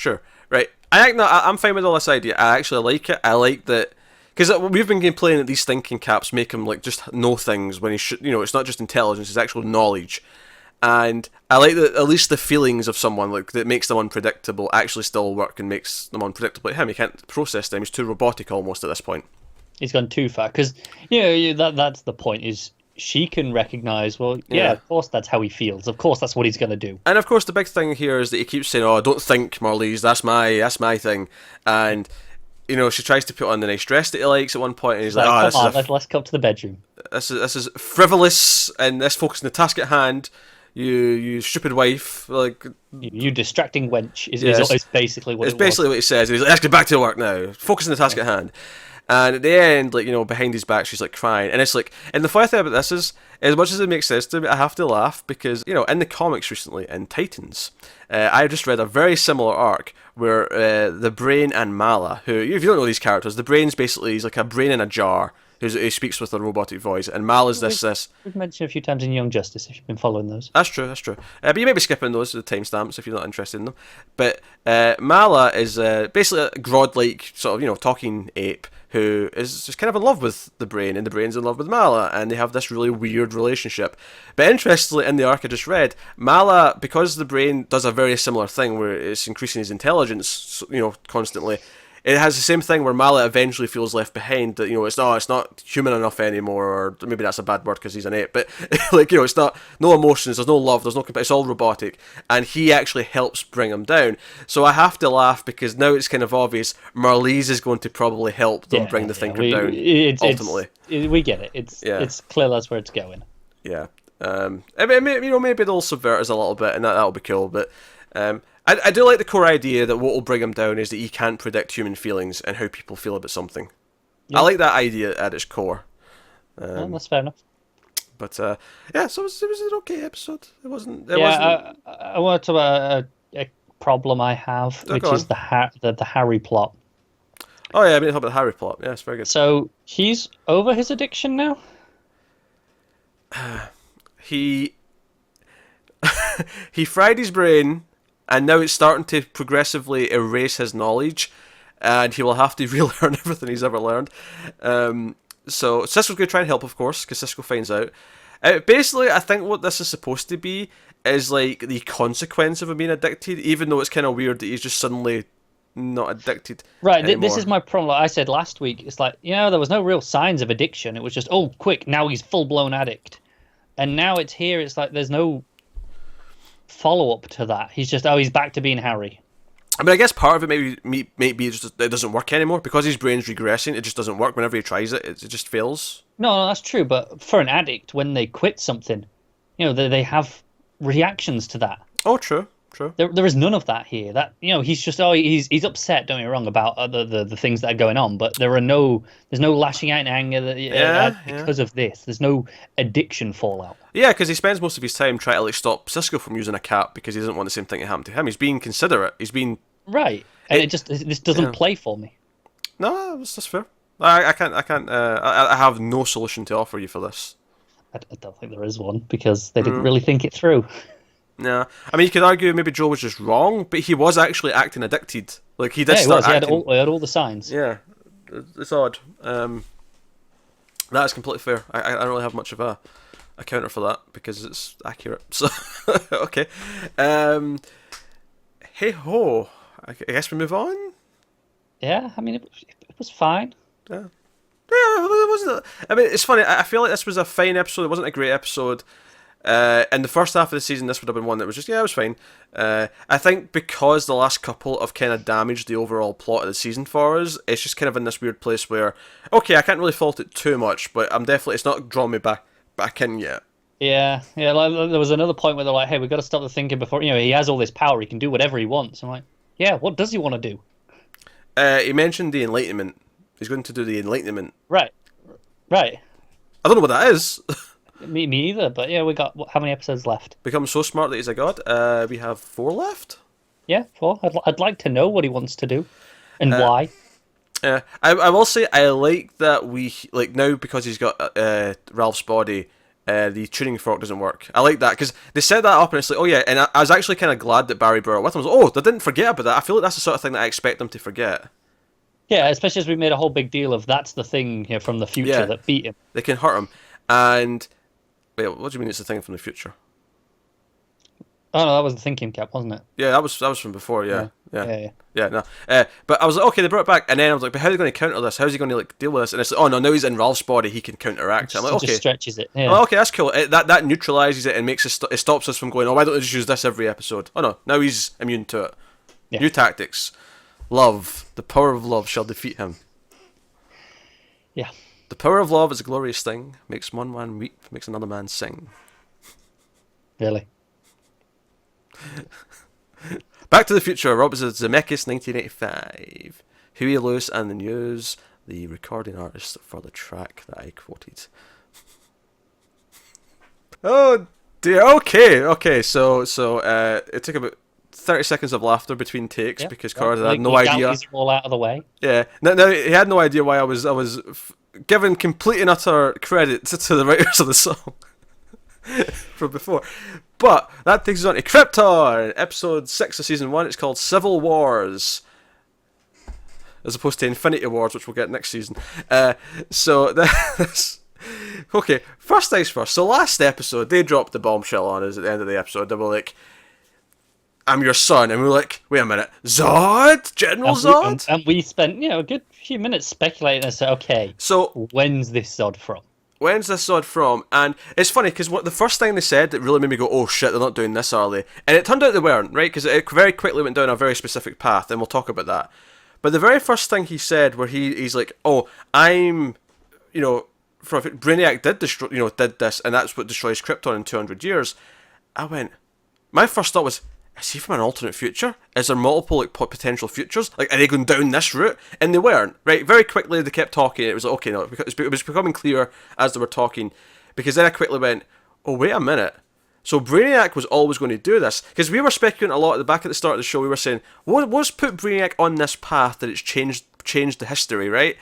Right. I'm fine with all this idea. I actually like it. I like that. Because we've been playing that these thinking caps make him like just know things when he should. It's not just intelligence; it's actual knowledge. And I like that at least the feelings of someone like that makes them unpredictable actually still work and makes them unpredictable. Like him, he can't process them. He's too robotic almost at this point. He's gone too far because that's the point. Is she can recognize? Well, yeah, of course that's how he feels. Of course that's what he's gonna do. And of course the big thing here is that he keeps saying, "Oh, don't think, Marlies. That's my thing." And she tries to put on the nice dress that he likes at one point, and he's like, "Oh, let's come to the bedroom. This is frivolous, and let's focus on the task at hand. You stupid wife, like you distracting wench is basically what what he says. And he's like, let's get back to work now. Focus on the task at hand. And at the end, behind his back, she's like crying, and it's like, and the funny thing about this is, as much as it makes sense to me, I have to laugh because in the comics recently in Titans, I just read a very similar arc where the Brain and Mala, who if you don't know these characters, the Brain's basically he's like a brain in a jar. Who speaks with a robotic voice, and Mal is this. We've mentioned a few times in Young Justice, if you've been following those. That's true. But you may be skipping those, the timestamps, if you're not interested in them. But Mala is basically a Grodd-like sort of, talking ape who is just kind of in love with the Brain, and the Brain's in love with Mala, and they have this really weird relationship. But interestingly, in the arc I just read, Mala, because the Brain does a very similar thing where it's increasing his intelligence, constantly. It has the same thing where Mala eventually feels left behind. That it's not human enough anymore, or maybe that's a bad word because he's an ape. But it's not no emotions. There's no love. There's no. It's all robotic, and he actually helps bring him down. So I have to laugh because now it's kind of obvious. Marlies is going to probably help them bring the Thinker down. Ultimately, we get it. It's clear that's where it's going. Yeah. Maybe they'll subvert us a little bit, and that'll be cool. But I do like the core idea that what will bring him down is that he can't predict human feelings and how people feel about something. Yeah. I like that idea at its core. That's fair enough. But so it was an okay episode. It wasn't. I want to talk about a problem I have, which is the Harry plot. Oh yeah, I mean, talk about the Harry plot. Yeah, it's very good. So he's over his addiction now. He fried his brain. And now it's starting to progressively erase his knowledge, and he will have to relearn everything he's ever learned. So Cisco's going to try and help, of course, because Cisco finds out. Basically, I think what this is supposed to be is like the consequence of him being addicted, even though it's kind of weird that he's just suddenly not addicted. Right, this is my problem. Like I said last week, it's like, there was no real signs of addiction. It was just, oh, quick, now he's full-blown addict. And now it's here, it's like there's no follow-up to that. He's just, he's back to being Harry. I mean, I guess part of it maybe just it doesn't work anymore because his brain's regressing. It just doesn't work. Whenever he tries it, it just fails. No, that's true. But for an addict, when they quit something, they have reactions to that. Oh, true. There is none of that here. That he's just he's upset. Don't get me wrong about the things that are going on, but there's no lashing out in anger because of this. There's no addiction fallout. Yeah, because he spends most of his time trying to stop Cisco from using a cap because he doesn't want the same thing to happen to him. He's being considerate. He's being right, and this doesn't play for me. No, that's fair. I can't. I have no solution to offer you for this. I don't think there is one because they didn't really think it through. No, I mean you could argue maybe Joe was just wrong, but he was actually acting addicted. Like he did start acting. He had all the signs. Yeah, it's odd. That is completely fair. I don't really have much of a counter for that because it's accurate. So okay, hey ho. I guess we move on. Yeah, I mean it was fine. Yeah, it wasn't. I mean it's funny. I feel like this was a fine episode. It wasn't a great episode. In the first half of the season, this would have been one that was just, it was fine. I think because the last couple have kind of damaged the overall plot of the season for us, it's just kind of in this weird place where, okay, I can't really fault it too much, but it's not drawn me back in yet. Yeah, like, there was another point where they're like, hey, we've got to stop the thinking before, he has all this power, he can do whatever he wants. I'm like, yeah, what does he want to do? He mentioned the Enlightenment. He's going to do the Enlightenment. Right. I don't know what that is. Me either, but we got how many episodes left? Become so smart that he's a god. We have 4 left. Yeah, 4. I'd like to know what he wants to do and why. I will say I like that we now because he's got Ralph's body. The tuning fork doesn't work. I like that because they set that up and it's like, oh yeah, and I was actually kind of glad that Barry brought it with him. I was like, oh, they didn't forget about that. I feel like that's the sort of thing that I expect them to forget. Yeah, especially as we made a whole big deal of that's the thing from the future Yeah, that beat him. they can hurt him. And wait, what do you mean it's a thing from the future? Oh no, that was the thinking cap, wasn't it? Yeah, that was from before. Yeah, Yeah, yeah, yeah, yeah. yeah. No, but I was like, okay, they brought it back, and then I was like, but how are they going to counter this? How's he going to like deal with this? And it's like, oh no, now he's in Ralph's body, he can counteract it. I'm like, It okay, just stretches it. I'm Yeah, like, okay, that's cool. That neutralizes it and makes it stops us from going, oh, why don't they just use this every episode? Oh no, now he's immune to it. yeah, New tactics. Love, the power of love shall defeat him. yeah. The power of love is a glorious thing. Makes one man weep, makes another man sing. Really. Back to the Future, Robert Zemeckis, 1985. Huey Lewis and the News, the recording artist for the track that I quoted. Oh dear. Okay. So it took about 30 seconds of laughter between takes because Carter had no idea. Are all out of the way. Yeah. No, he had no idea why I was giving complete and utter credit to the writers of the song from before. But that takes us on to Krypton, episode 6 of season 1. It's called Civil Wars, as opposed to Infinity Wars, which we'll get next season. So this. Okay, first things first. So last episode, they dropped the bombshell on us at the end of the episode. They were like, I'm your son. And we were like, wait a minute, Zod? General Zod? And we spent, a good few minutes speculating as to, okay, so when's this Zod from? When's this Zod from? And it's funny, because the first thing they said that really made me go, oh shit, they're not doing this, are they? And it turned out they weren't, right? Because it very quickly went down a very specific path, and we'll talk about that. But the very first thing he said, where he's like, oh, I'm, Brainiac did this, and that's what destroys Krypton in 200 years. I went, my first thought was, is he from an alternate future? Is there multiple potential futures? Like, are they going down this route? And they weren't, right? Very quickly they kept talking. It was like, okay, no, it was becoming clear as they were talking, because then I quickly went, oh wait a minute. So Brainiac was always going to do this, because we were speculating a lot at the back at the start of the show. We were saying, what's put Brainiac on this path that it's changed the history, right?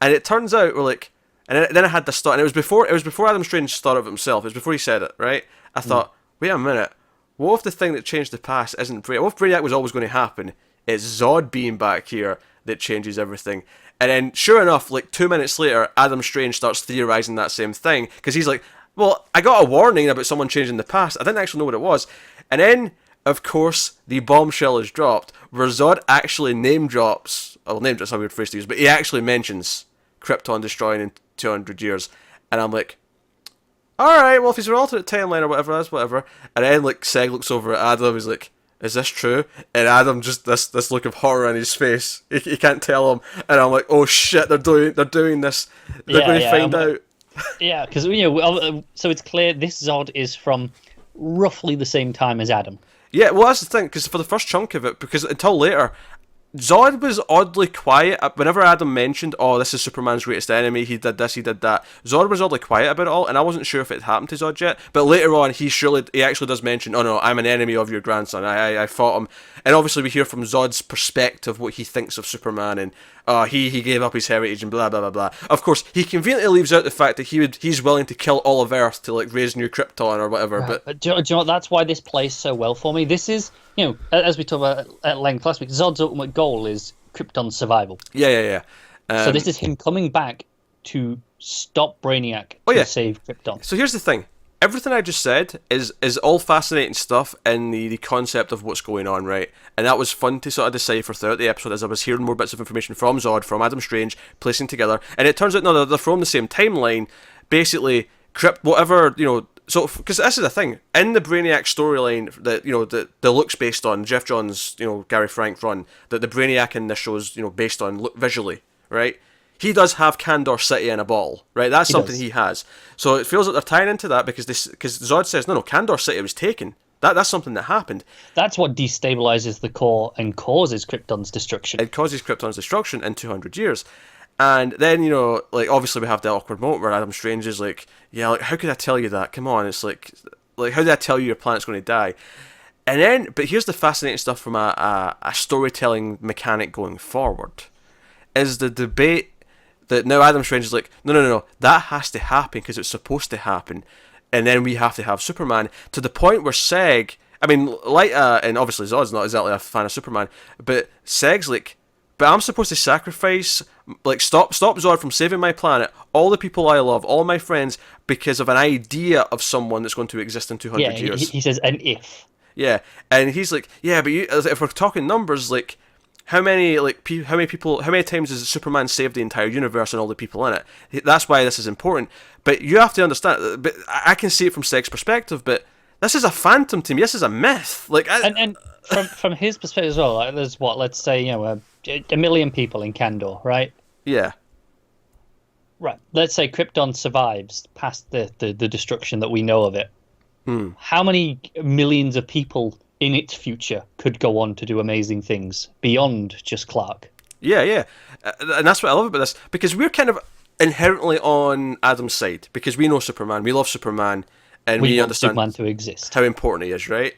And it turns out we're like, and then I had this thought, and it was before Adam Strange thought of it himself. It was before he said it, right? I thought, wait a minute. What if the thing that changed the past isn't Brainiac? What if Brainiac was always going to happen? It's Zod being back here that changes everything. And then, sure enough, like 2 minutes later, Adam Strange starts theorizing that same thing. Because he's like, well, I got a warning about someone changing the past. I didn't actually know what it was. And then, of course, the bombshell is dropped, where Zod actually name drops. Well, name drop's a weird phrase to use, but he actually mentions Krypton destroying in 200 years. And I'm like, alright, well, if he's an alternate timeline or whatever, that's whatever. And then, like, Seg looks over at Adam, he's like, is this true? And Adam just, this look of horror on his face. He can't tell him. And I'm like, oh shit, they're doing this. They're going to find out. Yeah, because, so it's clear this Zod is from roughly the same time as Adam. Yeah, well, that's the thing, because for the first chunk of it, because until later, Zod was oddly quiet. Whenever Adam mentioned, oh, this is Superman's greatest enemy, he did this, he did that, Zod was oddly quiet about it all, and I wasn't sure if it happened to Zod yet, but later on, he actually does mention, oh no, I'm an enemy of your grandson, I fought him, and obviously we hear from Zod's perspective what he thinks of Superman, and he gave up his heritage and blah blah blah blah. Of course, he conveniently leaves out the fact that he's willing to kill all of Earth to like raise new Krypton or whatever. Right. But do you know what? That's why this plays so well for me. This is, as we talked about at length last week, Zod's ultimate goal is Krypton's survival. Yeah. So this is him coming back to stop Brainiac to save Krypton. So here's the thing. Everything I just said is all fascinating stuff in the concept of what's going on, right? And that was fun to sort of decipher throughout the episode as I was hearing more bits of information from Zod, from Adam Strange, placing together. And it turns out, no, they're from the same timeline. Basically, whatever, so, because this is the thing. In the Brainiac storyline that the look's based on, Jeff Johns, Gary Frank run, that the Brainiac in this show is, based on look visually, right? He does have Kandor City in a bottle, right? That's something he has. So it feels like they're tying into that because Zod says, no, Kandor City was taken. That's something that happened. That's what destabilizes the core and causes Krypton's destruction. It causes Krypton's destruction in 200 years. And then, obviously we have the awkward moment where Adam Strange is like, yeah, like, how could I tell you that? Come on, it's like how did I tell you your planet's going to die? And then, but here's the fascinating stuff from a storytelling mechanic going forward, is the debate that now Adam Strange is like, no, that has to happen because it's supposed to happen, and then we have to have Superman, to the point where Seg, I mean, and obviously Zod's not exactly a fan of Superman, but Seg's like, but I'm supposed to sacrifice, like, stop Zod from saving my planet, all the people I love, all my friends, because of an idea of someone that's going to exist in 200 years. He says an if. Yeah, and he's like, yeah, but if we're talking numbers, like, how many times has Superman saved the entire universe and all the people in it? That's why this is important. But you have to understand. But I can see it from Seg's perspective. But this is a phantom to me. This is a myth. Like, and from his perspective as well. Like, there's let's say a million people in Kandor, right? Yeah. Right. Let's say Krypton survives past the destruction that we know of it. How many millions of people in its future could go on to do amazing things beyond just Clark? Yeah. And that's what I love about this, because we're kind of inherently on Adam's side, because we know Superman, we love Superman, and we understand Superman to exist, how important he is, right?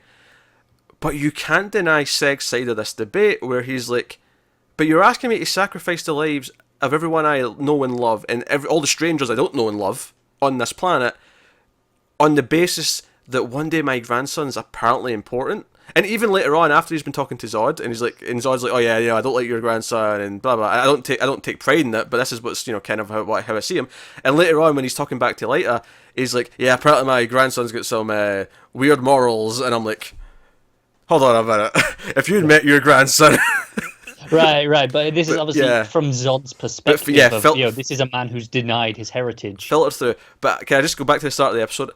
But you can't deny Seg's side of this debate, where he's like, but you're asking me to sacrifice the lives of everyone I know and love, and all the strangers I don't know and love on this planet, on the basis that one day my grandson's apparently important. And even later on, after he's been talking to Zod, and Zod's like, oh yeah, I don't like your grandson, and blah blah. I don't take pride in it, but this is what's kind of how I see him. And later on, when he's talking back to Lyta, he's like, yeah, apparently my grandson's got some weird morals, and I'm like, hold on a minute, if you'd met your grandson. Right, but this is obviously from Zod's perspective. This is a man who's denied his heritage. Filters through. But can I just go back to the start of the episode?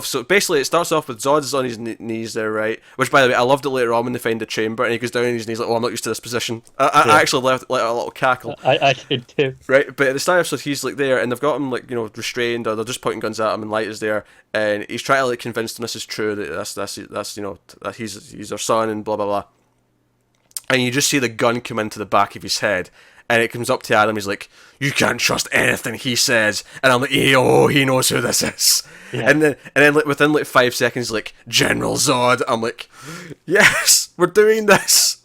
So basically it starts off with Zod's on his knees there, right? Which, by the way, I loved it later on when they find the chamber and he goes down on his knees like, oh, I'm not used to this position. I actually left like a little cackle. I did too. Right, but at the start of the episode he's like there and they've got him like, restrained, or they're just pointing guns at him, and Light is there and he's trying to like convince them this is true, that that's that he's their son and blah blah blah. And you just see the gun come into the back of his head, and it comes up to Adam. He's like, "You can't trust anything he says." And I'm like, he knows who this is." Yeah. And then like, within like 5 seconds, like, General Zod. I'm like, yes, we're doing this.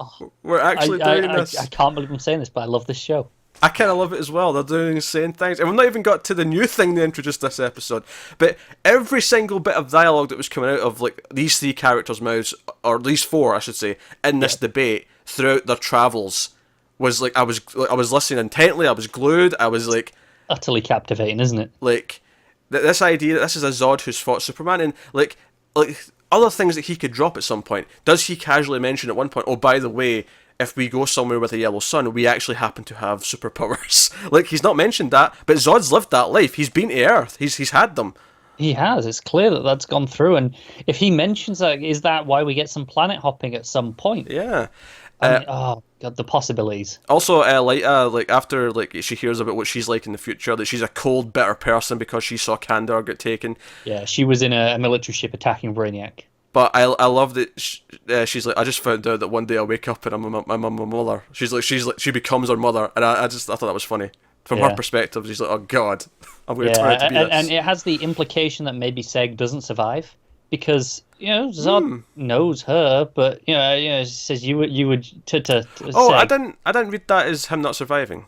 We're actually doing this. I can't believe I'm saying this, but I love this show. I kind of love it as well. They're doing insane things. And we've not even got to the new thing they introduced this episode. But every single bit of dialogue that was coming out of like these three characters' mouths, or these four, I should say, in this debate throughout their travels was like, I was listening intently, I was glued, I was like... Utterly captivating, isn't it? Like, this idea that this is a Zod who's fought Superman, and like other things that he could drop at some point. Does he casually mention at one point, oh, by the way, if we go somewhere with a yellow sun, we actually happen to have superpowers? Like, he's not mentioned that, but Zod's lived that life. He's been to Earth. He's had them. He has. It's clear that that's gone through. And if he mentions that, is that why we get some planet hopping at some point? Yeah. Oh god, the possibilities. Also, Lyta, like after like she hears about what she's like in the future, that she's a cold, bitter person because she saw Kandor get taken. Yeah, she was in a military ship attacking Brainiac. But I love that she's like, I just found out that one day I'll wake up and I'm my mother. She becomes her mother, and I thought that was funny from her perspective. She's like, oh god, I'm going to try to be this. And it has the implication that maybe Seg doesn't survive. Because Zod knows her, but she says you would to Oh, Seg. I didn't read that as him not surviving.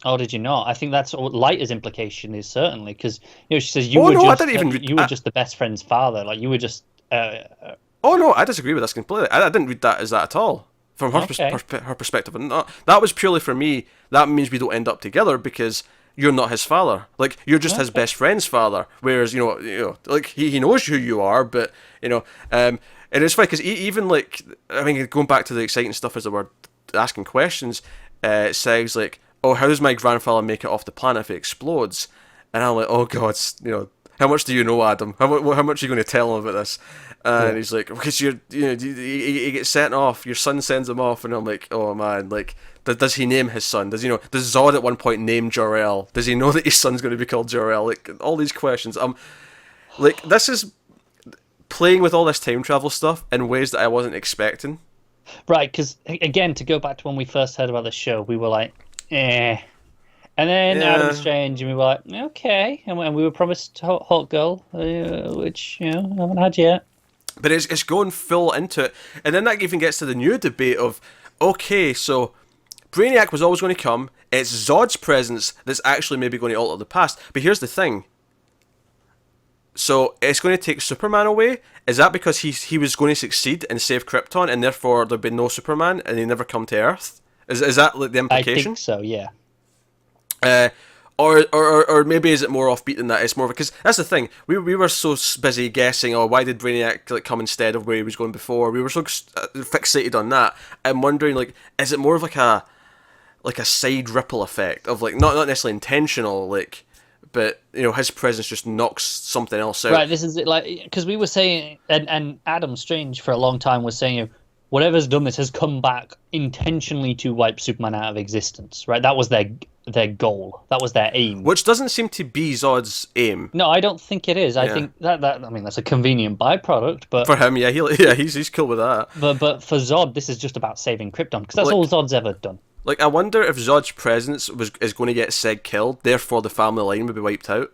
Oh, did you not? I think that's what Lyta's implication is, certainly, because she says I didn't even read. You were just the best friend's father, like you were just. Oh no, I disagree with this completely. I didn't read that as that at all from her her perspective, and that was purely for me. That means we don't end up together because you're not his father. Like, you're just his best friend's father. Whereas, like, he knows who you are, but, and it's funny, because even, like, I mean, going back to the exciting stuff as they were asking questions, it says, like, oh, how does my grandfather make it off the planet if it explodes? And I'm like, oh, God, how much do you know, Adam? How much are you going to tell him about this? And he's like, because he gets sent off, your son sends him off, and I'm like, oh, man, like, does he name his son? Does Zod at one point name Jor-El? Does he know that his son's going to be called Jor-El? Like, all these questions. Like, this is playing with all this time travel stuff in ways that I wasn't expecting. Right, because, again, to go back to when we first heard about the show, we were like, eh. And then Adam Strange, and we were like, okay. And we were promised Hot Girl, which, I haven't had yet. But it's going full into it. And then that even gets to the new debate of, okay, so Brainiac was always going to come. It's Zod's presence that's actually maybe going to alter the past. But here's the thing. So it's going to take Superman away? Is that because he was going to succeed and save Krypton, and therefore there'd be no Superman and he'd never come to Earth? Is that like the I implication? think so. Yeah. Uh, or maybe is it more offbeat than that? It's more because that's the thing. We were so busy guessing, oh, why did Brainiac like come instead of where he was going before? We were so fixated on that. I'm wondering, like, is it more of like a side ripple effect of like not necessarily intentional, like, but you know his presence just knocks something else out. Right. This is it, like because we were saying, and Adam Strange for a long time was saying, you know, whatever's done this has come back intentionally to wipe Superman out of existence. Right. That was their goal. That was their aim. Which doesn't seem to be Zod's aim. No, I don't think it is. I Yeah. think that I mean that's a convenient byproduct, but For him, yeah, he's cool with that. but for Zod, this is just about saving Krypton because that's Like- all Zod's ever done. Like, I wonder if Zod's presence is going to get Seg killed, therefore the family line would be wiped out.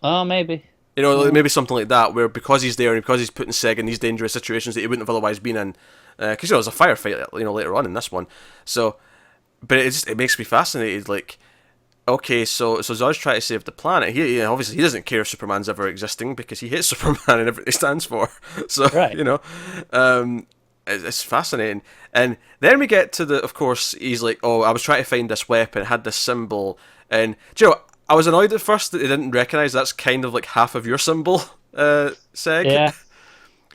Oh, maybe. You know, like maybe something like that, where because he's there and because he's putting Seg in these dangerous situations that he wouldn't have otherwise been in, because there's a firefight, you know, later on in this one. So, but it makes me fascinated. Like, okay, so Zod's trying to save the planet. Obviously he doesn't care if Superman's ever existing because he hates Superman and everything he stands for. So Right. you know, it's fascinating. And then we get to of course, he's like, oh, I was trying to find this weapon, it had this symbol, and do you know, I was annoyed at first that they didn't recognise that's kind of like half of your symbol, Seg. Yeah.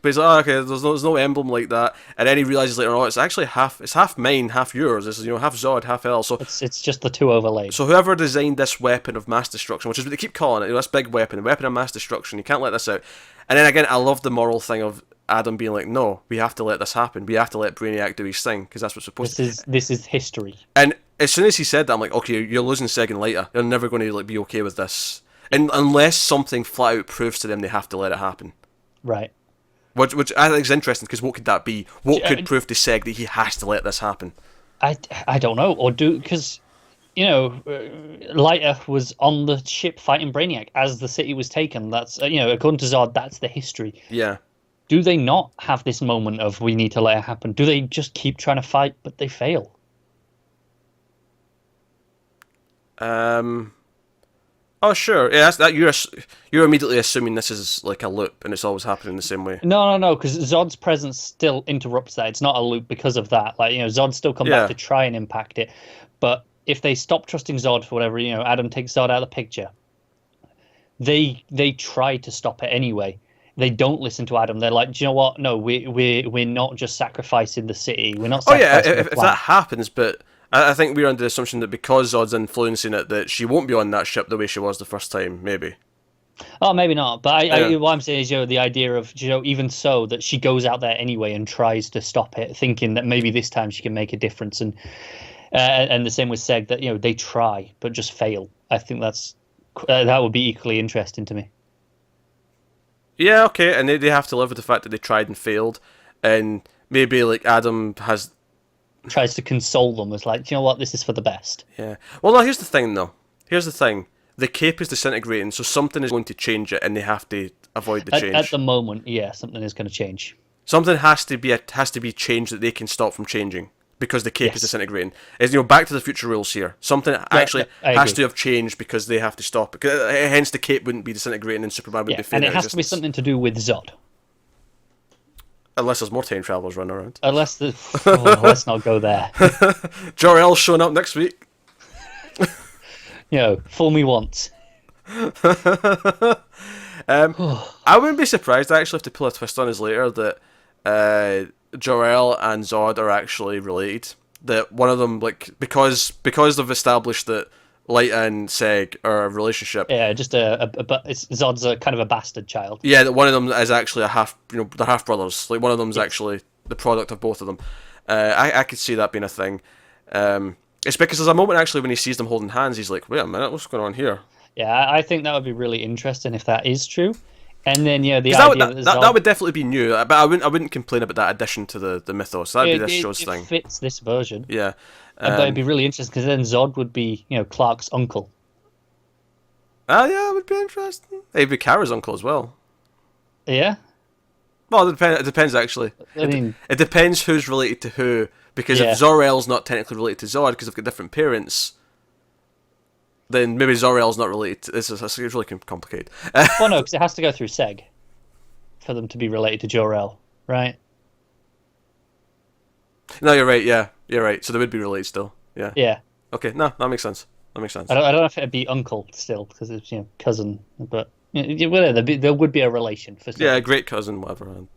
But he's like, oh, okay, there's no emblem like that, and then he realizes later on it's actually half mine, half yours. It's, you know, half Zod, half El. So It's just the two overlaid. so whoever designed this weapon of mass destruction, which is what they keep calling it, you know, this big weapon of mass destruction, you can't let this out. And then again, I love the moral thing of Adam being like, no, we have to let this happen. We have to let Brainiac do his thing because that's what's supposed to. This is history. And as soon as he said that, I'm like, okay, you're losing Seg and Lyta. You're never going to like be okay with this, and unless something flat out proves to them they have to let it happen. Right. Which I think is interesting because what could that be? What Uh, could prove to Seg that he has to let this happen? I don't know, or do because you know, Lyta was on the ship fighting Brainiac as the city was taken. That's you know, according to Zod, that's the history. Yeah. Do they not have this moment of we need to let it happen? Do they just keep trying to fight but they fail? Oh sure, yeah. That's that. You're immediately assuming this is like a loop and it's always happening the same way. No, because Zod's presence still interrupts that. It's not a loop because of that. Like, you know, Zod still come Yeah. back to try and impact it. But if they stop trusting Zod for whatever, you know, Adam takes Zod out of the picture, they try to stop it anyway. They don't listen to Adam. They're like, do you know what? No, we're not just sacrificing the city. We're not Oh yeah, sacrificing the if that planet. happens, but I think we're under the assumption that because Zod's influencing it, that she won't be on that ship the way she was the first time. Maybe. Oh, maybe not. But Yeah. what I'm saying is, you know, the idea of, you know, even so, that she goes out there anyway and tries to stop it, thinking that maybe this time she can make a difference. And the same with Seg, that, you know, they try but just fail. I think that would be equally interesting to me. Yeah, okay, and they have to live with the fact that they tried and failed, and maybe like Adam has. Tries to console them as like, do you know what, this is for the best. Yeah. Well, no. Here's the thing, though. Here's the thing. The cape is disintegrating, so something is going to change it, and they have to avoid the change. At the moment, yeah, something is going to change. Something has to be changed that they can stop from changing because the cape is Yes. disintegrating. Is, you know, Back to the Future rules here. Something actually I has agree. to have changed because they have to stop it. Hence, the cape wouldn't be disintegrating, and Superman would Yeah, be fading and it out of has to be existence. something to do with Zod. Unless there's more time travelers running around. Unless let's not go there. Jor-El's showing up next week. You know, fool me once. I wouldn't be surprised actually if they pull a twist on us later that Jor-El and Zod are actually related. That one of them, like, because they've established that Lyta and Seg are a relationship. Yeah, just Zod's a kind of a bastard child. Yeah, that one of them is actually a half, you know, they're half brothers. Like one of them's actually the product of both of them. I could see that being a thing. It's because there's a moment actually when he sees them holding hands, he's like, wait a minute, what's going on here? Yeah, I think that would be really interesting if that is true. And then, yeah, the 'Cause idea that would definitely be new, but I wouldn't complain about that addition to the mythos. That'd be this show's thing. It fits this version. Yeah. But it'd be really interesting because then Zod would be, you know, Clark's uncle. Oh yeah, it would be interesting. He'd be Kara's uncle as well. Yeah? Well, it depends actually. I mean, It depends who's related to who, because Yeah. if Zor-El's not technically related to Zod because they've got different parents, then maybe Zor-El's not related to... It's really complicated. well, no, because it has to go through Seg for them to be related to Jor-El, right? No, you're right, yeah. You're right. So they would be related still. Yeah. Yeah. Okay. No, that makes sense. That makes sense. I don't know if it'd be uncle still because it's cousin, but well, there would be a relation for some Yeah, reason. great cousin, whatever.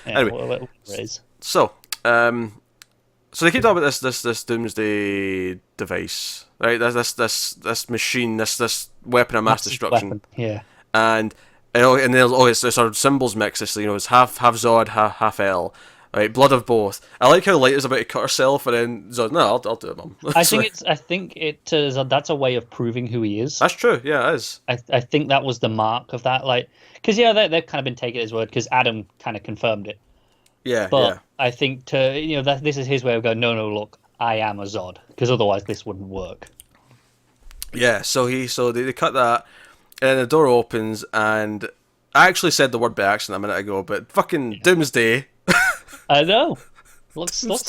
Yeah, Anyway, whatever it is. so so they keep talking about this doomsday device, right? This machine, this weapon of mass Massive destruction, weapon. Yeah. and and then it's sort of symbols mix. It's it's half Zod, half El. Right, blood of both. I like how Light is about to cut herself, and then Zod, no, I'll do it, Mum. I think it is. That's a way of proving who he is. That's true. Yeah, it is. I think that was the mark of that. Like, because they've kind of been taking his word because Adam kind of confirmed it. Yeah, But yeah. I think that this is his way of going. No, look, I am a Zod because otherwise this wouldn't work. Yeah, so they cut that, and the door opens, and I actually said the word by accident a minute ago, but fucking Doomsday. I know. Looks not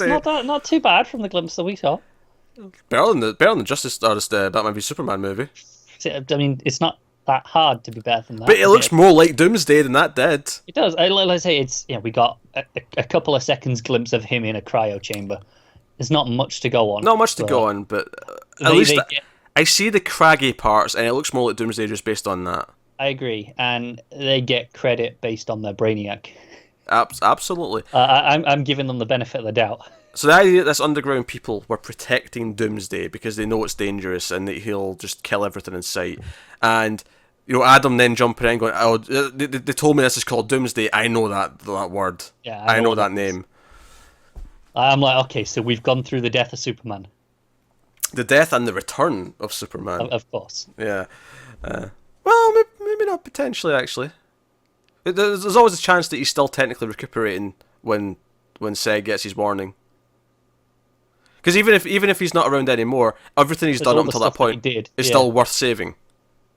too bad from the glimpse that we saw. Better than the Justice Artist Batman v Superman movie. I mean, it's not that hard to be better than that. But it looks more like Doomsday than that did. It does. Let's say it's we got a couple of seconds glimpse of him in a cryo chamber. There's not much to go on. Not much to go on, but at least I see the craggy parts, and it looks more like Doomsday just based on that. I agree, and they get credit based on their Brainiac. Absolutely. I'm giving them the benefit of the doubt. So the idea that this underground people were protecting Doomsday because they know it's dangerous and that he'll just kill everything in sight. And Adam then jumping in going, "Oh, they told me this is called Doomsday. I know that word. Yeah, I know that name." I'm like, okay, so we've gone through the death of Superman. The death and the return of Superman. Of course. Yeah. Well, maybe not potentially, actually. There's always a chance that he's still technically recuperating when Seg gets his warning. Because even if he's not around anymore, everything he's done up until that point is still worth saving.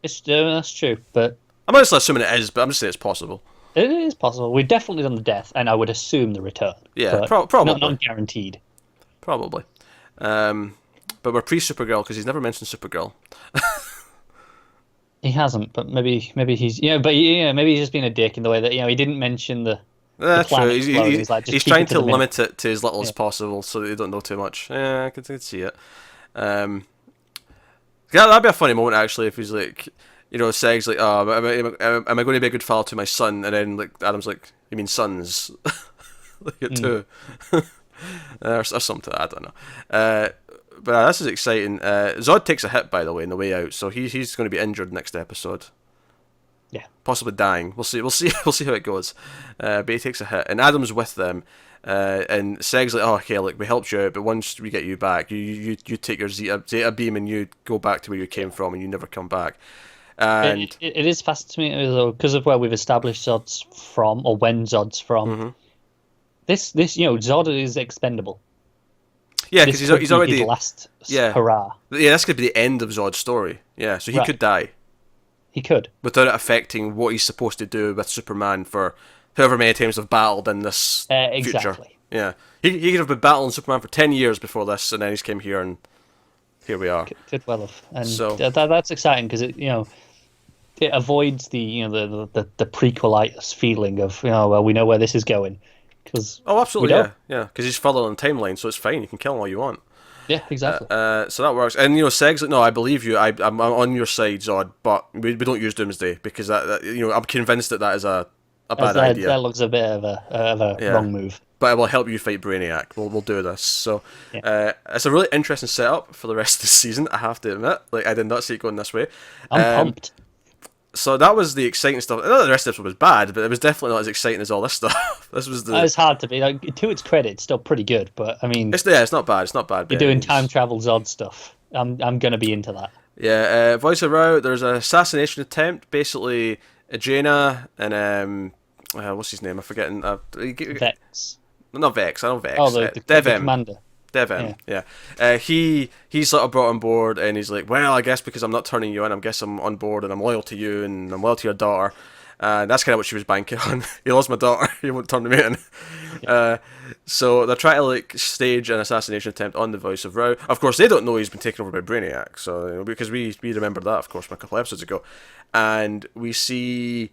That's true, but I'm not assuming it is, but I'm just saying it's possible. it is possible. We've definitely done the death, and I would assume the return. Yeah, probably. Not guaranteed. Probably. But we're pre-Supergirl because he's never mentioned Supergirl. He hasn't, but maybe he's maybe he's just being a dick in the way that he didn't mention the true. He's trying to limit minute. it to as little as possible so that they don't know too much. Yeah, I could see it. Yeah, that'd be a funny moment actually if he's like, Seg's like, "Oh, am I going to be a good father to my son?" And then like Adam's like, "You mean sons?" Like it too, or something. I don't know. But this is exciting. Zod takes a hit, by the way, in the way out, so he's going to be injured next episode. Yeah, possibly dying. We'll see. We'll see how it goes. But he takes a hit, and Adam's with them. And Seg's like, "Oh, okay, look, we helped you out, but once we get you back, you take your Zeta beam and you go back to where you came from, and you never come back." And it is fascinating though because of where we've established Zod's from, or when Zod's from. Mm-hmm. This Zod is expendable. Yeah, because he's already his last hurrah. Yeah, this could be the end of Zod's story. Yeah, so he could die. He could, without it affecting what he's supposed to do with Superman for however many times they've battled in this future. Yeah, he could have been battling Superman for 10 years before this, and then he's came here, and here we are. Could well have, and so that's exciting because it avoids the the prequelitis feeling of well, we know where this is going. Absolutely, yeah, because he's following the timeline, so it's fine. You can kill him all you want. Yeah, exactly. So that works. And Seg's like, "No, I believe you. I'm on your side, Zod. But we don't use Doomsday because that I'm convinced that is a bad idea. That looks a bit of a wrong move. But it will help you fight Brainiac. We'll do this. So it's a really interesting setup for the rest of the season. I have to admit, like I did not see it going this way. I'm pumped. So that was the exciting stuff. Not that the rest of it was bad, but it was definitely not as exciting as all this stuff. It's hard to be. Like, to its credit, it's still pretty good. But I mean, it's not bad. It's not bad. You're doing time travel Zod stuff. I'm gonna be into that. Yeah. Voice of Rao. There's an assassination attempt. Basically, Jaina and what's his name? I'm forgetting. Vex. Not Vex. I know Vex. Oh, the commander. Devin, yeah. He's sort of brought on board, and he's like, "Well, I guess because I'm not turning you in, I guess I'm on board, and I'm loyal to you, and I'm loyal to your daughter." And that's kind of what she was banking on. He lost my daughter. He won't turn me in. So they're trying to stage an assassination attempt on the Voice of Rao. Of course, they don't know he's been taken over by Brainiac. So because we remembered that, of course, from a couple episodes ago, and we see.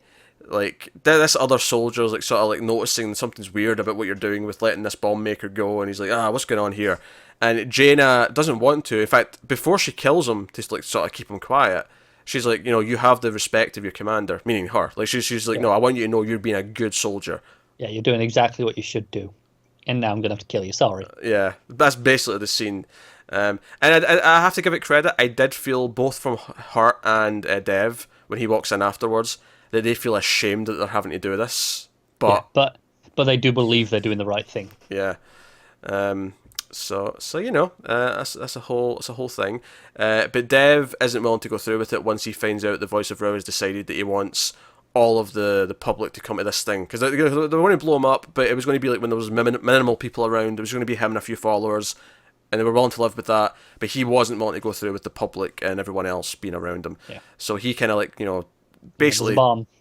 This other soldier's sort of noticing something's weird about what you're doing with letting this bomb maker go, and he's like, what's going on here? And Jaina doesn't want to. In fact, before she kills him to like sort of keep him quiet, she's like, you have the respect of your commander, meaning her. Like she's like, no, I want you to know you're being a good soldier. Yeah, you're doing exactly what you should do. And now I'm gonna have to kill you. Sorry. Yeah, that's basically the scene. And I have to give it credit. I did feel both from her and Dev when he walks in afterwards that they feel ashamed that they're having to do this. But they do believe they're doing the right thing. Yeah. So that's a whole thing. But Dev isn't willing to go through with it once he finds out the voice of Rao has decided that he wants all of the public to come to this thing, because they were going to blow him up, but it was going to be like when there was minimal people around. It was going to be him and a few followers, and they were willing to live with that. But he wasn't willing to go through with the public and everyone else being around him. Yeah. So he kind of like basically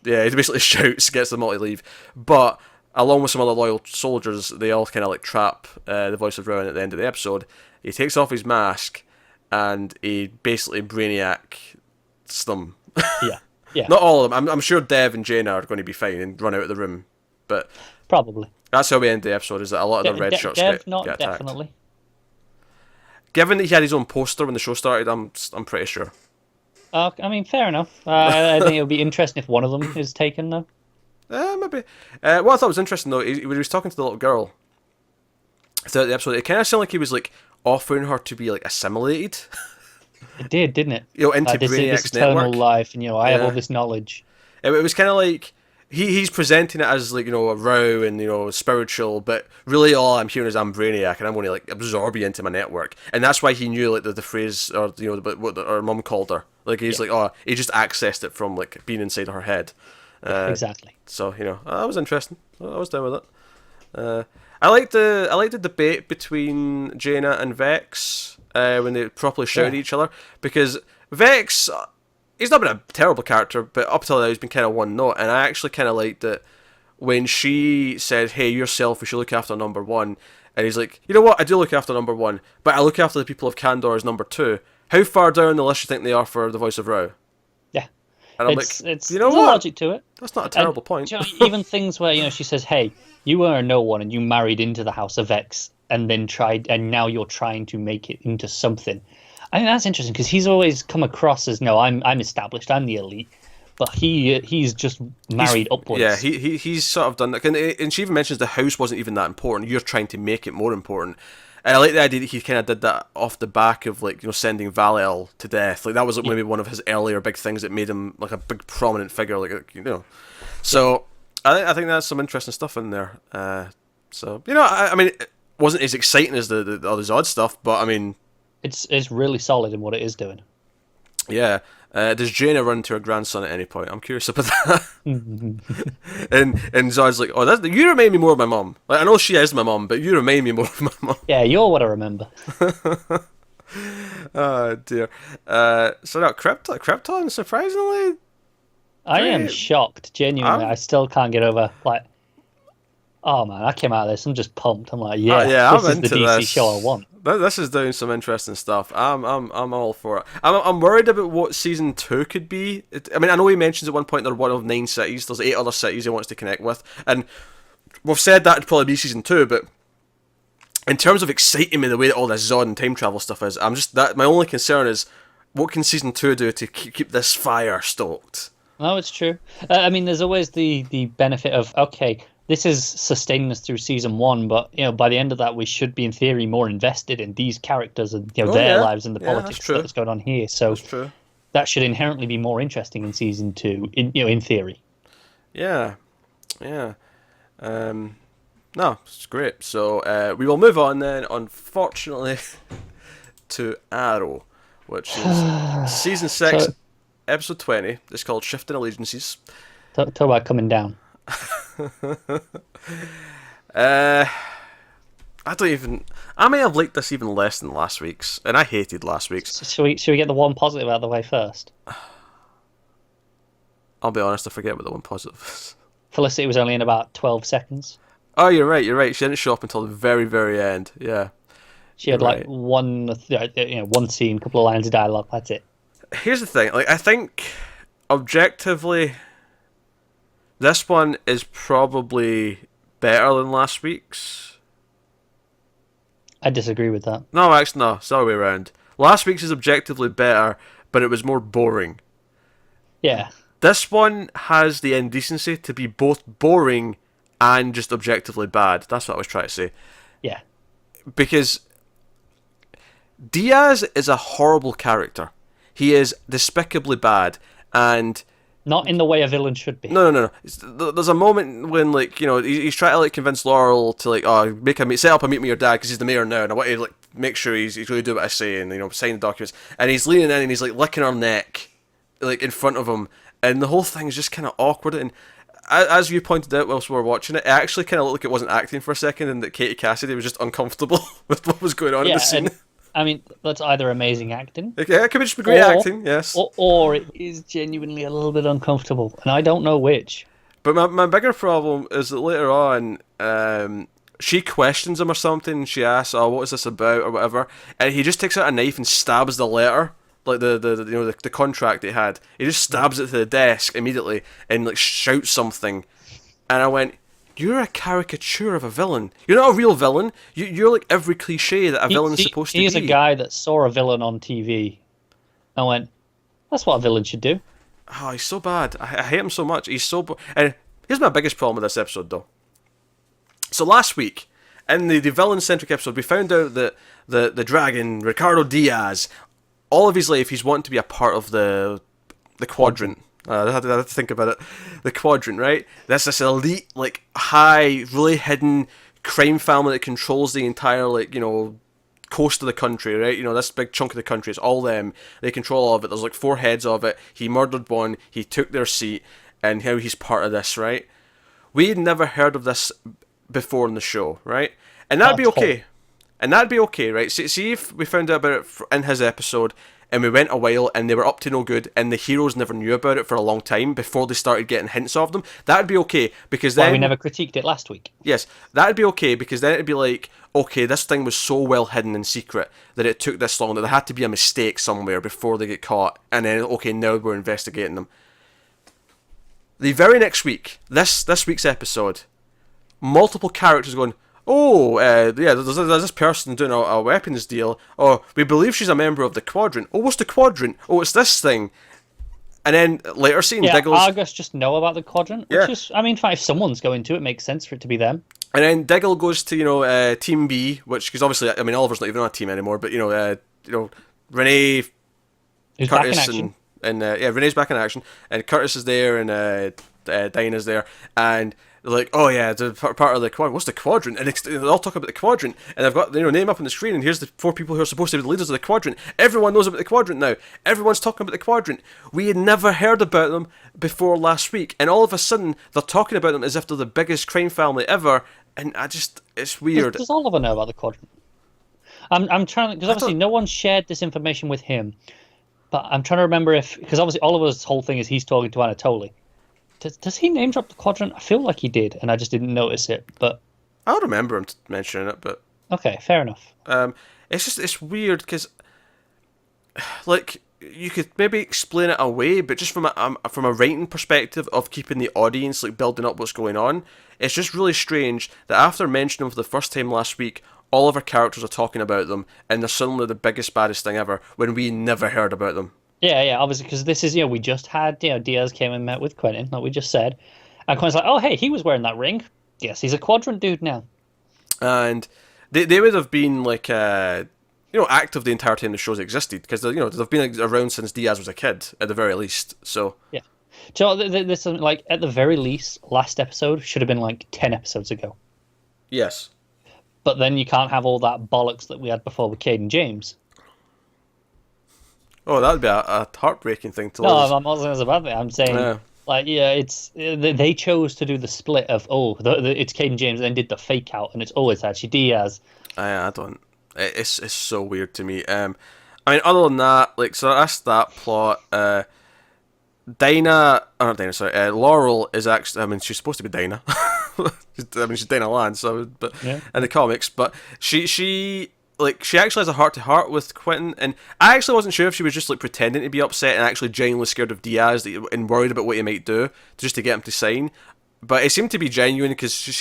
he basically shouts, gets them all to leave, but along with some other loyal soldiers, they all kind of like trap the voice of Rowan at the end of the episode. He takes off his mask and he basically brainiacs them. Yeah, yeah. Not all of them. I'm sure Dev and Jaina are going to be fine and run out of the room, but probably that's how we end the episode. Is that a lot of the red shirts Dev, get not attacked? definitely. Given that he had his own poster when the show started, I'm pretty sure. I mean, fair enough. I think it would be interesting if one of them is taken though. Maybe. What I thought was interesting though, when he was talking to the little girl throughout the episode, it kind of sounded like he was like offering her to be like assimilated. It did, didn't it? Into this Brainiac's eternal network. life, and I have all this knowledge. It was kind of like he's presenting it as like a row and spiritual, but really all I'm hearing is I'm Brainiac and I'm going to like absorb you into my network, and that's why he knew like the phrase or what her mum called her. Like he's like he just accessed it from like being inside her head. Exactly. So that was interesting. I was down with it. I liked the debate between Jaina and Vex when they properly shouted at each other, because Vex, he's not been a terrible character, but up till now he's been kind of one note, and I actually kind of liked that when she said, "Hey, you're selfish, you look after number one," and he's like, "You know what? I do look after number one, but I look after the people of Kandor as number two. How far down the list do you think they are for the voice of Rao?" Yeah. And I'm it's like, there's a logic to it. That's not a terrible point. Even things where she says, "Hey, you were no one, and you married into the House of Vex, and then and now you're trying to make it into something." I think that's interesting because he's always come across as, "No, I'm established, I'm the elite," but he's just married upwards. Yeah, he's sort of done that, and she even mentions the house wasn't even that important. You're trying to make it more important. And I like the idea that he kind of did that off the back of like sending Val-El to death. Like that was like maybe one of his earlier big things that made him like a big prominent figure. So I think that's some interesting stuff in there. So I mean, it wasn't as exciting as the other Zod stuff, but I mean, it's really solid in what it is doing. Yeah. Does Jaina run to her grandson at any point? I'm curious about that. and Zod's like, you remind me more of my mum. Like, I know she is my mum, but you remind me more of my mum. Yeah, you're what I remember. Oh dear. So now Krypton, surprisingly, I am shocked. Genuinely, I still can't get over oh man, I came out of this. I'm just pumped. I'm like, this is the DC show I want. This is doing some interesting stuff. I'm all for it. I'm worried about what season 2 could be. I mean, I know he mentions at one point they're one of 9 cities. There's 8 other cities he wants to connect with, and we've said that would probably be season 2. But in terms of exciting me, the way that all this Zod and time travel stuff is, my only concern is what can season 2 do to keep this fire stoked. No, it's true. I mean, there's always the benefit of, okay, this is sustaining us through season 1, but by the end of that, we should be in theory more invested in these characters and their lives and the politics that's going on here. So that should inherently be more interesting in season 2, in theory. Yeah. No, it's great. So we will move on then, unfortunately, to Arrow, which is season 6, episode 20. It's called Shifting Allegiances. Talk about coming down. I may have liked this even less than last week's, and I hated last week's. Should we get the one positive out of the way first? I'll be honest, I forget what the one positive is. Felicity was only in about 12 seconds. Oh, you're right. She didn't show up until the very, very end. Yeah. She had one scene, couple of lines of dialogue. That's it. Here's the thing. I think objectively, this one is probably better than last week's. I disagree with that. No, actually, no. It's the other way around. Last week's is objectively better, but it was more boring. Yeah. This one has the indecency to be both boring and just objectively bad. That's what I was trying to say. Yeah. Because Diaz is a horrible character. He is despicably bad, and Not in the way a villain should be. no. There's a moment when, like, you know, he's trying to, like, convince Laurel to, like, set up a meet with your dad because he's the mayor now, and I want to, like, make sure he's really do what I say and, you know, sign the documents. And he's leaning in and he's, like, licking her neck, like, in front of him, and the whole thing is just kind of awkward. And as you pointed out whilst we were watching it, it actually kind of looked like it wasn't acting for a second, and that Katie Cassidy was just uncomfortable with what was going on in the scene. I mean, that's either amazing acting. Okay, it could just be great acting, yes. Or it is genuinely a little bit uncomfortable, and I don't know which. But my bigger problem is that later on, she questions him or something, she asks, what is this about, or whatever, and he just takes out a knife and stabs the letter, like the contract they had. He just stabs it to the desk immediately and, like, shouts something. And I went, you're a caricature of a villain. You're not a real villain. You're like every cliche that a villain is supposed to be. He's a guy that saw a villain on TV and went, that's what a villain should do. Oh, he's so bad. I hate him so much. He's so... And here's my biggest problem with this episode, though. So last week, in the villain-centric episode, we found out that the dragon, Ricardo Diaz, all of his life, he's wanting to be a part of the Quadrant. I had to think about it. The Quadrant, right? That's this elite, like, high, really hidden crime family that controls the entire, like, you know, coast of the country, right? You know, this big chunk of the country. It's all them. They control all of it. There's, like, 4 heads of it. He murdered one. He took their seat. And now he's part of this, right? We had never heard of this before in the show, right? And that'd be okay. And that'd be okay, right? See if we found out about it in his episode, and we went a while and they were up to no good, and the heroes never knew about it for a long time before they started getting hints of them. That'd be okay, because then... Why we never critiqued it last week. Yes, that'd be okay, because then it'd be like, okay, this thing was so well hidden and secret that it took this long, that there had to be a mistake somewhere before they get caught, and then, okay, now we're investigating them. The very next week, this week's episode, multiple characters going, there's this person doing a weapons deal. Oh, we believe she's a member of the Quadrant. Oh, what's the Quadrant? Oh, it's this thing. And then later seeing Diggle's... Argus just know about the Quadrant, which is, I mean, if someone's going to, it makes sense for it to be them. And then Diggle goes to, you know, Team B, which, because obviously, I mean, Oliver's not even on a team anymore, but, you know, Renee, Who's Curtis, back in action. and Renee's back in action, and Curtis is there, and Dinah's there, and... like, oh yeah, it's part of the Quadrant. What's the Quadrant? And they all talk about the Quadrant, and they've got, you know, name up on the screen, and here's the 4 people who are supposed to be the leaders of the Quadrant. Everyone knows about the Quadrant now. Everyone's talking about the Quadrant. We had never heard about them before last week, and all of a sudden they're talking about them as if they're the biggest crime family ever. And it's weird. Does Oliver know about the Quadrant? I'm trying to, because obviously no one shared this information with him, but I'm trying to remember because obviously Oliver's whole thing is he's talking to Anatoly. Does he name drop the Quadrant? I feel like he did, and I just didn't notice it. But I don't remember him mentioning it, but okay, fair enough. It's weird because, like, you could maybe explain it away, but just from a writing perspective of keeping the audience, like, building up what's going on, it's just really strange that after mentioning them for the first time last week, all of our characters are talking about them, and they're suddenly the biggest, baddest thing ever when we never heard about them. Yeah, obviously, because this is, we just had, Diaz came and met with Quentin, like we just said. And Quentin's like, oh, hey, he was wearing that ring. Yes, he's a Quadrant dude now. And they would have been, like, active the entire time the show's existed, because, they've been around since Diaz was a kid, at the very least, so... Yeah. So, this, like, at the very least, last episode should have been, like, 10 episodes ago. Yes. But then you can't have all that bollocks that we had before with Cade and James. Oh, that would be a heartbreaking thing to lose. No, I'm not saying it's a bad thing. I'm saying, it's they chose to do the split of, it's Cade and James, and then did the fake out, and it's actually Diaz. I don't... It's so weird to me. I mean, other than that, like, so that's that plot. Laurel is actually... I mean, she's supposed to be Dinah. she's Dinah Land, so... But in the comics, but she actually has a heart-to-heart with Quentin, and I actually wasn't sure if she was just, like, pretending to be upset and actually genuinely scared of Diaz and worried about what he might do, just to get him to sign, But it seemed to be genuine because she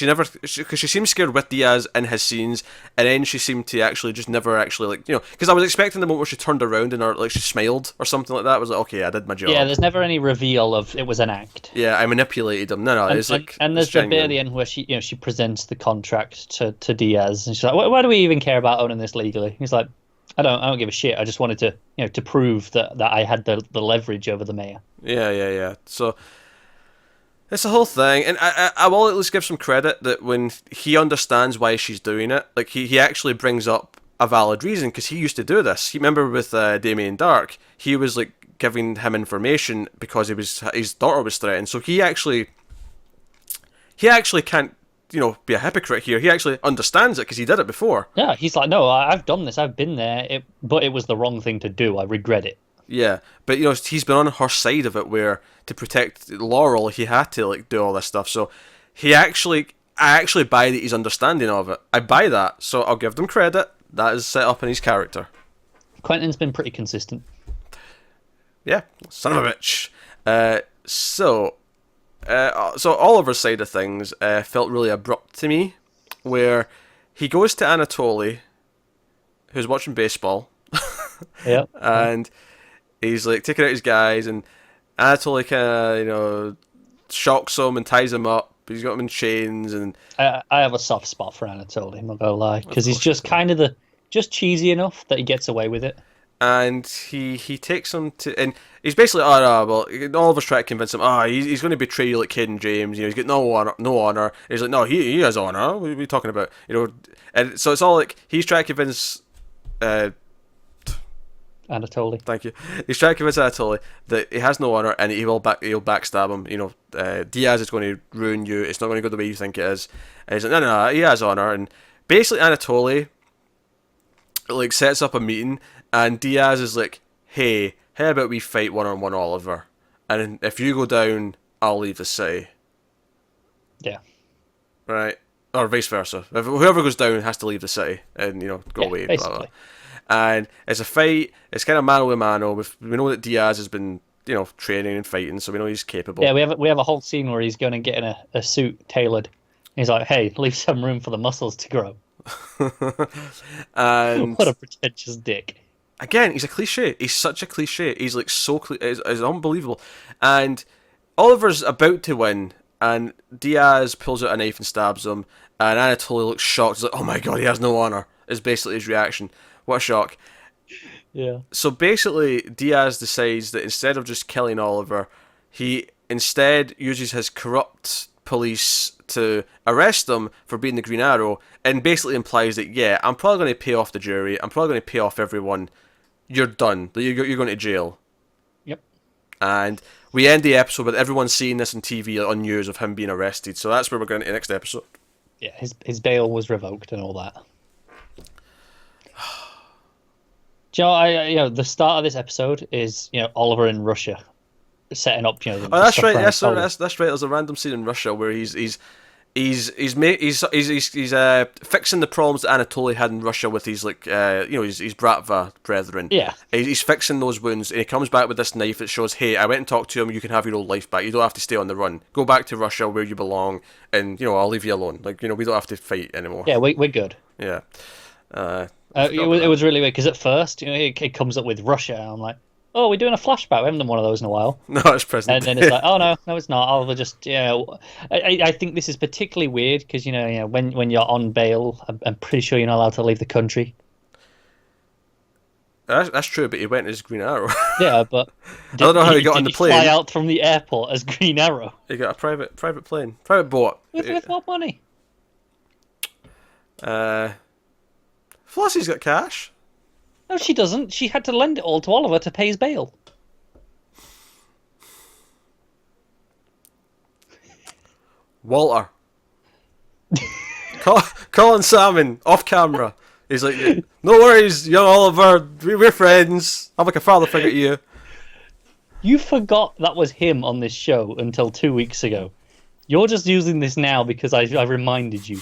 seemed scared with Diaz in his scenes, and then she seemed to actually just never actually like because I was expecting the moment where she turned around and like she smiled or something like that. I was like, okay, I did my job. Yeah, there's never any reveal of it was an act. Yeah, I manipulated him. No, it's like and there's the bit at the end where she presents the contract to Diaz, and she's like, why do we even care about owning this legally? He's like, I don't give a shit. I just wanted to to prove that I had the leverage over the mayor. Yeah. So. It's the whole thing, and I will at least give some credit that when he understands why she's doing it, like he actually brings up a valid reason, because he used to do this. You remember with Damien Dark, he was like giving him information because his daughter was threatened, so he actually can't be a hypocrite here. He actually understands it because he did it before. Yeah, he's like, no, I've done this, I've been there, but it was the wrong thing to do. I regret it. Yeah, but he's been on her side of it, where to protect Laurel, he had to like do all this stuff. So I actually buy that he's understanding of it. I buy that, so I'll give them credit. That is set up in his character. Quentin's been pretty consistent. Yeah, son of a bitch. So Oliver's side of things felt really abrupt to me, where he goes to Anatoly, who's watching baseball. Yeah, and he's like taking out his guys, and Anatoly kind of shocks him and ties him up. He's got him in chains, and I have a soft spot for Anatoly, I'm not gonna lie, because he's just kind of just cheesy enough that he gets away with it. And he takes him to, and he's basically, Oliver's trying to convince him, he's going to betray you like Caden James, he's got no honor. He's like, no, he has honor. What are we talking about? And so it's all like he's trying to convince. Anatoly. Thank you. He's trying to convince Anatoly that he has no honor, and he'll backstab him. Diaz is going to ruin you. It's not going to go the way you think it is. And he's like, no, he has honor. And basically, Anatoly like sets up a meeting, and Diaz is like, hey, how about we fight one-on-one, Oliver? And if you go down, I'll leave the city. Yeah. Right. Or vice versa. If whoever goes down has to leave the city and go away. Blah, blah, blah. And it's a fight. It's kind of mano a mano. We know that Diaz has been, training and fighting, so we know he's capable. Yeah, we have a whole scene where he's going to get in a suit tailored. He's like, "Hey, leave some room for the muscles to grow." And what a pretentious dick. Again, he's a cliche. He's such a cliche. He's like so it's unbelievable. And Oliver's about to win, and Diaz pulls out a knife and stabs him. And Anatoly looks shocked. He's like, "Oh my god, he has no honor." Is basically his reaction. What a shock. Yeah. So basically, Diaz decides that instead of just killing Oliver, he instead uses his corrupt police to arrest him for being the Green Arrow, and basically implies that, yeah, I'm probably going to pay off the jury, I'm probably going to pay off everyone, you're done, you're going to jail. Yep. And we end the episode with everyone seeing this on TV, on news of him being arrested, so that's where we're going to the next episode. Yeah, his bail was revoked and all that. The start of this episode is Oliver in Russia, setting up that's right. That's right. There's a random scene in Russia where he's fixing the problems that Anatoly had in Russia with his his Bratva brethren. Yeah, he's fixing those wounds, and he comes back with this knife that shows, hey, I went and talked to him. You can have your old life back. You don't have to stay on the run. Go back to Russia where you belong, and I'll leave you alone. We don't have to fight anymore. Yeah, we're good. Yeah. It was really weird because at first, it comes up with Russia. And I'm like, oh, we're doing a flashback. We haven't done one of those in a while. No, it's present. And then it's like, oh no, it's not. Oliver just, I think this is particularly weird because when you're on bail, I'm pretty sure you're not allowed to leave the country. That's true, but he went as Green Arrow. Yeah, but I don't know how he got on the plane. Fly out from the airport as Green Arrow. He got a private plane, private boat. With what money? Flossie's got cash. No, she doesn't. She had to lend it all to Oliver to pay his bail. Walter. Colin Salmon, off camera. He's like, no worries, young Oliver, we're friends. I'm like a father figure to you. You forgot that was him on this show until 2 weeks ago. You're just using this now because I reminded you.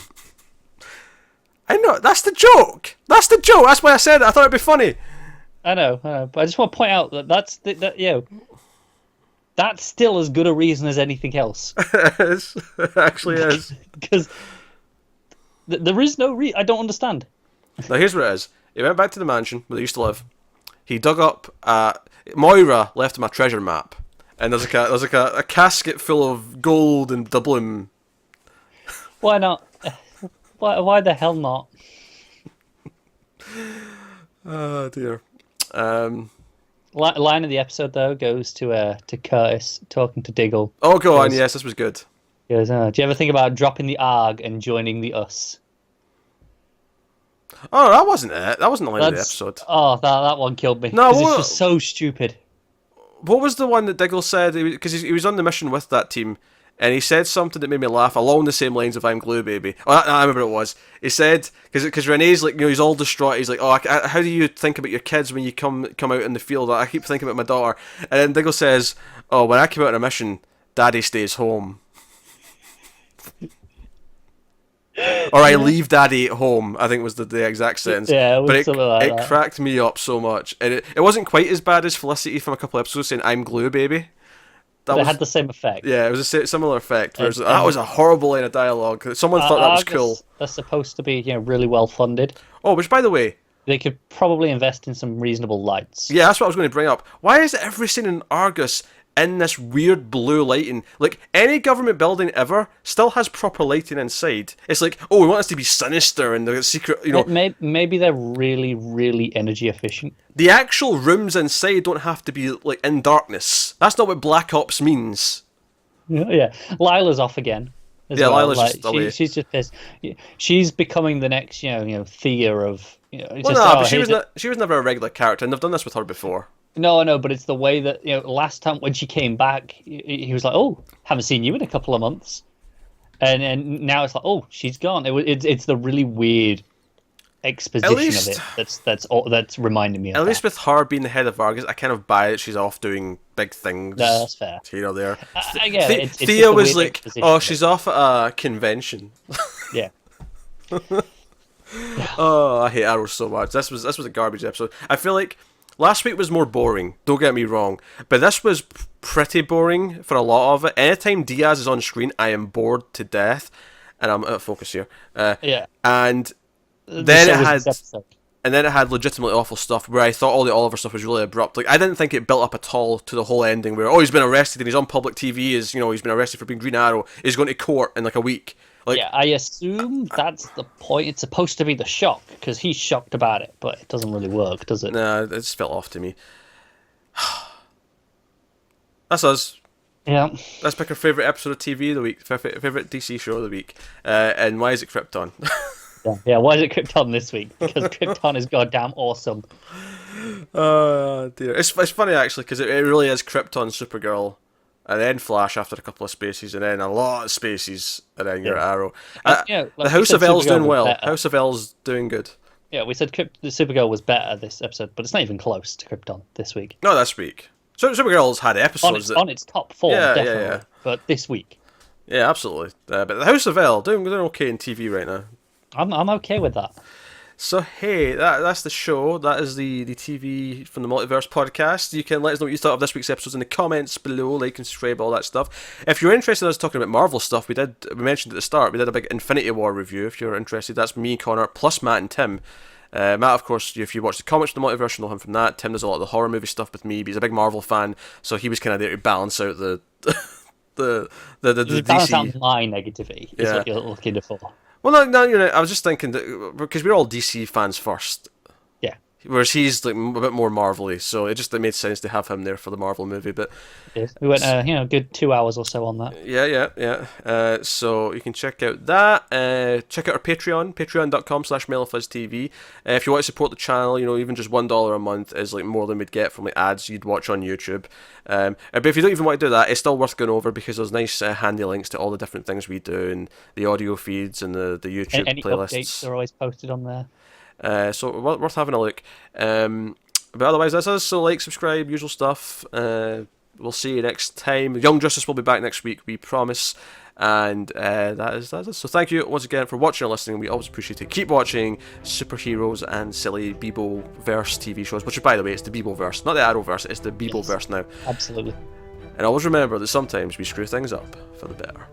I know, that's the joke. That's why I said it. I thought it'd be funny. I know, but I just want to point out that that's That's still as good a reason as anything else. It is. It actually is. Because there is no reason. I don't understand. Now here's what it is. He went back to the mansion where they used to live. He dug up. Moira left him a treasure map, and there's a casket full of gold and doubloon. Why not? Why the hell not? Oh dear. Line of the episode though goes to Curtis talking to Diggle. Oh, go on. Yes, this was good. He goes, do you ever think about dropping the ARG and joining the US? Oh, that wasn't it. That wasn't the line of the episode. Oh, that one killed me. No, it's just so stupid. What was the one that Diggle said? Because he was on the mission with that team, and he said something that made me laugh along the same lines of "I'm glue, baby." Oh, I remember what it was. He said because Renee's like, he's all distraught. He's like, "Oh, how do you think about your kids when you come out in the field? I keep thinking about my daughter." And then Diggle says, "Oh, when I came out on a mission, Daddy stays home." Or I leave Daddy at home, I think was the exact sentence. Yeah, but it cracked me up so much. And it wasn't quite as bad as Felicity from a couple of episodes saying, "I'm glue, baby." It had the same effect. Yeah, it was a similar effect. That was a horrible line of dialogue. Someone thought that was cool. They're supposed to be, really well funded. Oh, which, by the way... They could probably invest in some reasonable lights. Yeah, that's what I was going to bring up. Why is every scene in Argus in this weird blue lighting? Like, any government building ever still has proper lighting inside. It's like, oh, we want us to be sinister and the secret, Maybe they're really, really energy efficient. The actual rooms inside don't have to be, like, in darkness. That's not what Black Ops means. Yeah. Lila's off again. Lila's just away. She's just pissed. She's becoming the next, Thea of... but she was never a regular character, and they've done this with her before. No, but it's the way that last time when she came back, he was like, "Oh, haven't seen you in a couple of months," and now it's like, "Oh, she's gone." It's the really weird exposition of it that's reminding me of at least with her being the head of Argus, I kind of buy that she's off doing big things. No, that's fair. Here or there. I get it. Thea was like, "Oh, she's off at a convention." Yeah. Oh, I hate Arrow so much. This was a garbage episode. I feel like last week was more boring, don't get me wrong, but this was pretty boring for a lot of it. Anytime Diaz is on screen, I am bored to death, and I'm out of focus here. Yeah. And then it had legitimately awful stuff where I thought all the Oliver stuff was really abrupt. Like, I didn't think it built up at all to the whole ending where, he's been arrested and he's on public TV, he's been arrested for being Green Arrow, he's going to court in like a week. Like, yeah, I assume that's the point. It's supposed to be the shock, because he's shocked about it, but it doesn't really work, does it? Nah, it just fell off to me. That's us. Yeah. Let's pick our favourite episode of TV of the week, favourite DC show of the week. And why is it Krypton? Yeah, why is it Krypton this week? Because Krypton is goddamn awesome. Oh, dear. It's funny, actually, because it really is Krypton, Supergirl, and then Flash after a couple of spaces, and then a lot of spaces, and then your Arrow. The House of L's doing well. House of L's doing good. Yeah, we said the Supergirl was better this episode, but it's not even close to Krypton this week. No, this week. Supergirl's had episodes on its top form, definitely. Yeah. But this week. Yeah, absolutely. But the House of L doing okay in TV right now. I'm okay with that. So hey, that's the show. That is the TV from the Multiverse podcast. You can let us know what you thought of this week's episodes in the comments below, like and subscribe, all that stuff. If you're interested in us talking about Marvel stuff, we mentioned at the start, we did a big Infinity War review. If you're interested, that's me, Connor, plus Matt and Tim. Matt, of course, if you watch the comics from the Multiverse, you know him from that. Tim does a lot of the horror movie stuff with me, but he's a big Marvel fan, so he was kind of there to balance out the DC. Balance out my negativity is what you're looking for. Well, no, I was just thinking that because we're all DC fans first. Yeah. Whereas he's like a bit more Marvel-y, so it made sense to have him there for the Marvel movie. But we went a good 2 hours or so on that. Yeah. So you can check out that. Check out our Patreon, patreon.com/MailFuzzTV. If you want to support the channel, even just $1 a month is like more than we'd get from like ads you'd watch on YouTube. But if you don't even want to do that, it's still worth going over because there's nice handy links to all the different things we do and the audio feeds and the YouTube any playlists. Updates are always posted on there. So worth having a look. But otherwise, that's us. So like, subscribe, usual stuff. We'll see you next time. Young Justice will be back next week, we promise. And that is it. So thank you once again for watching and listening. We always appreciate it. Keep watching superheroes and silly Bebo-verse TV shows, which, by the way, it's the Bebo-verse, not the Arrowverse. It's the Bebo-verse now. Absolutely. And always remember that sometimes we screw things up for the better.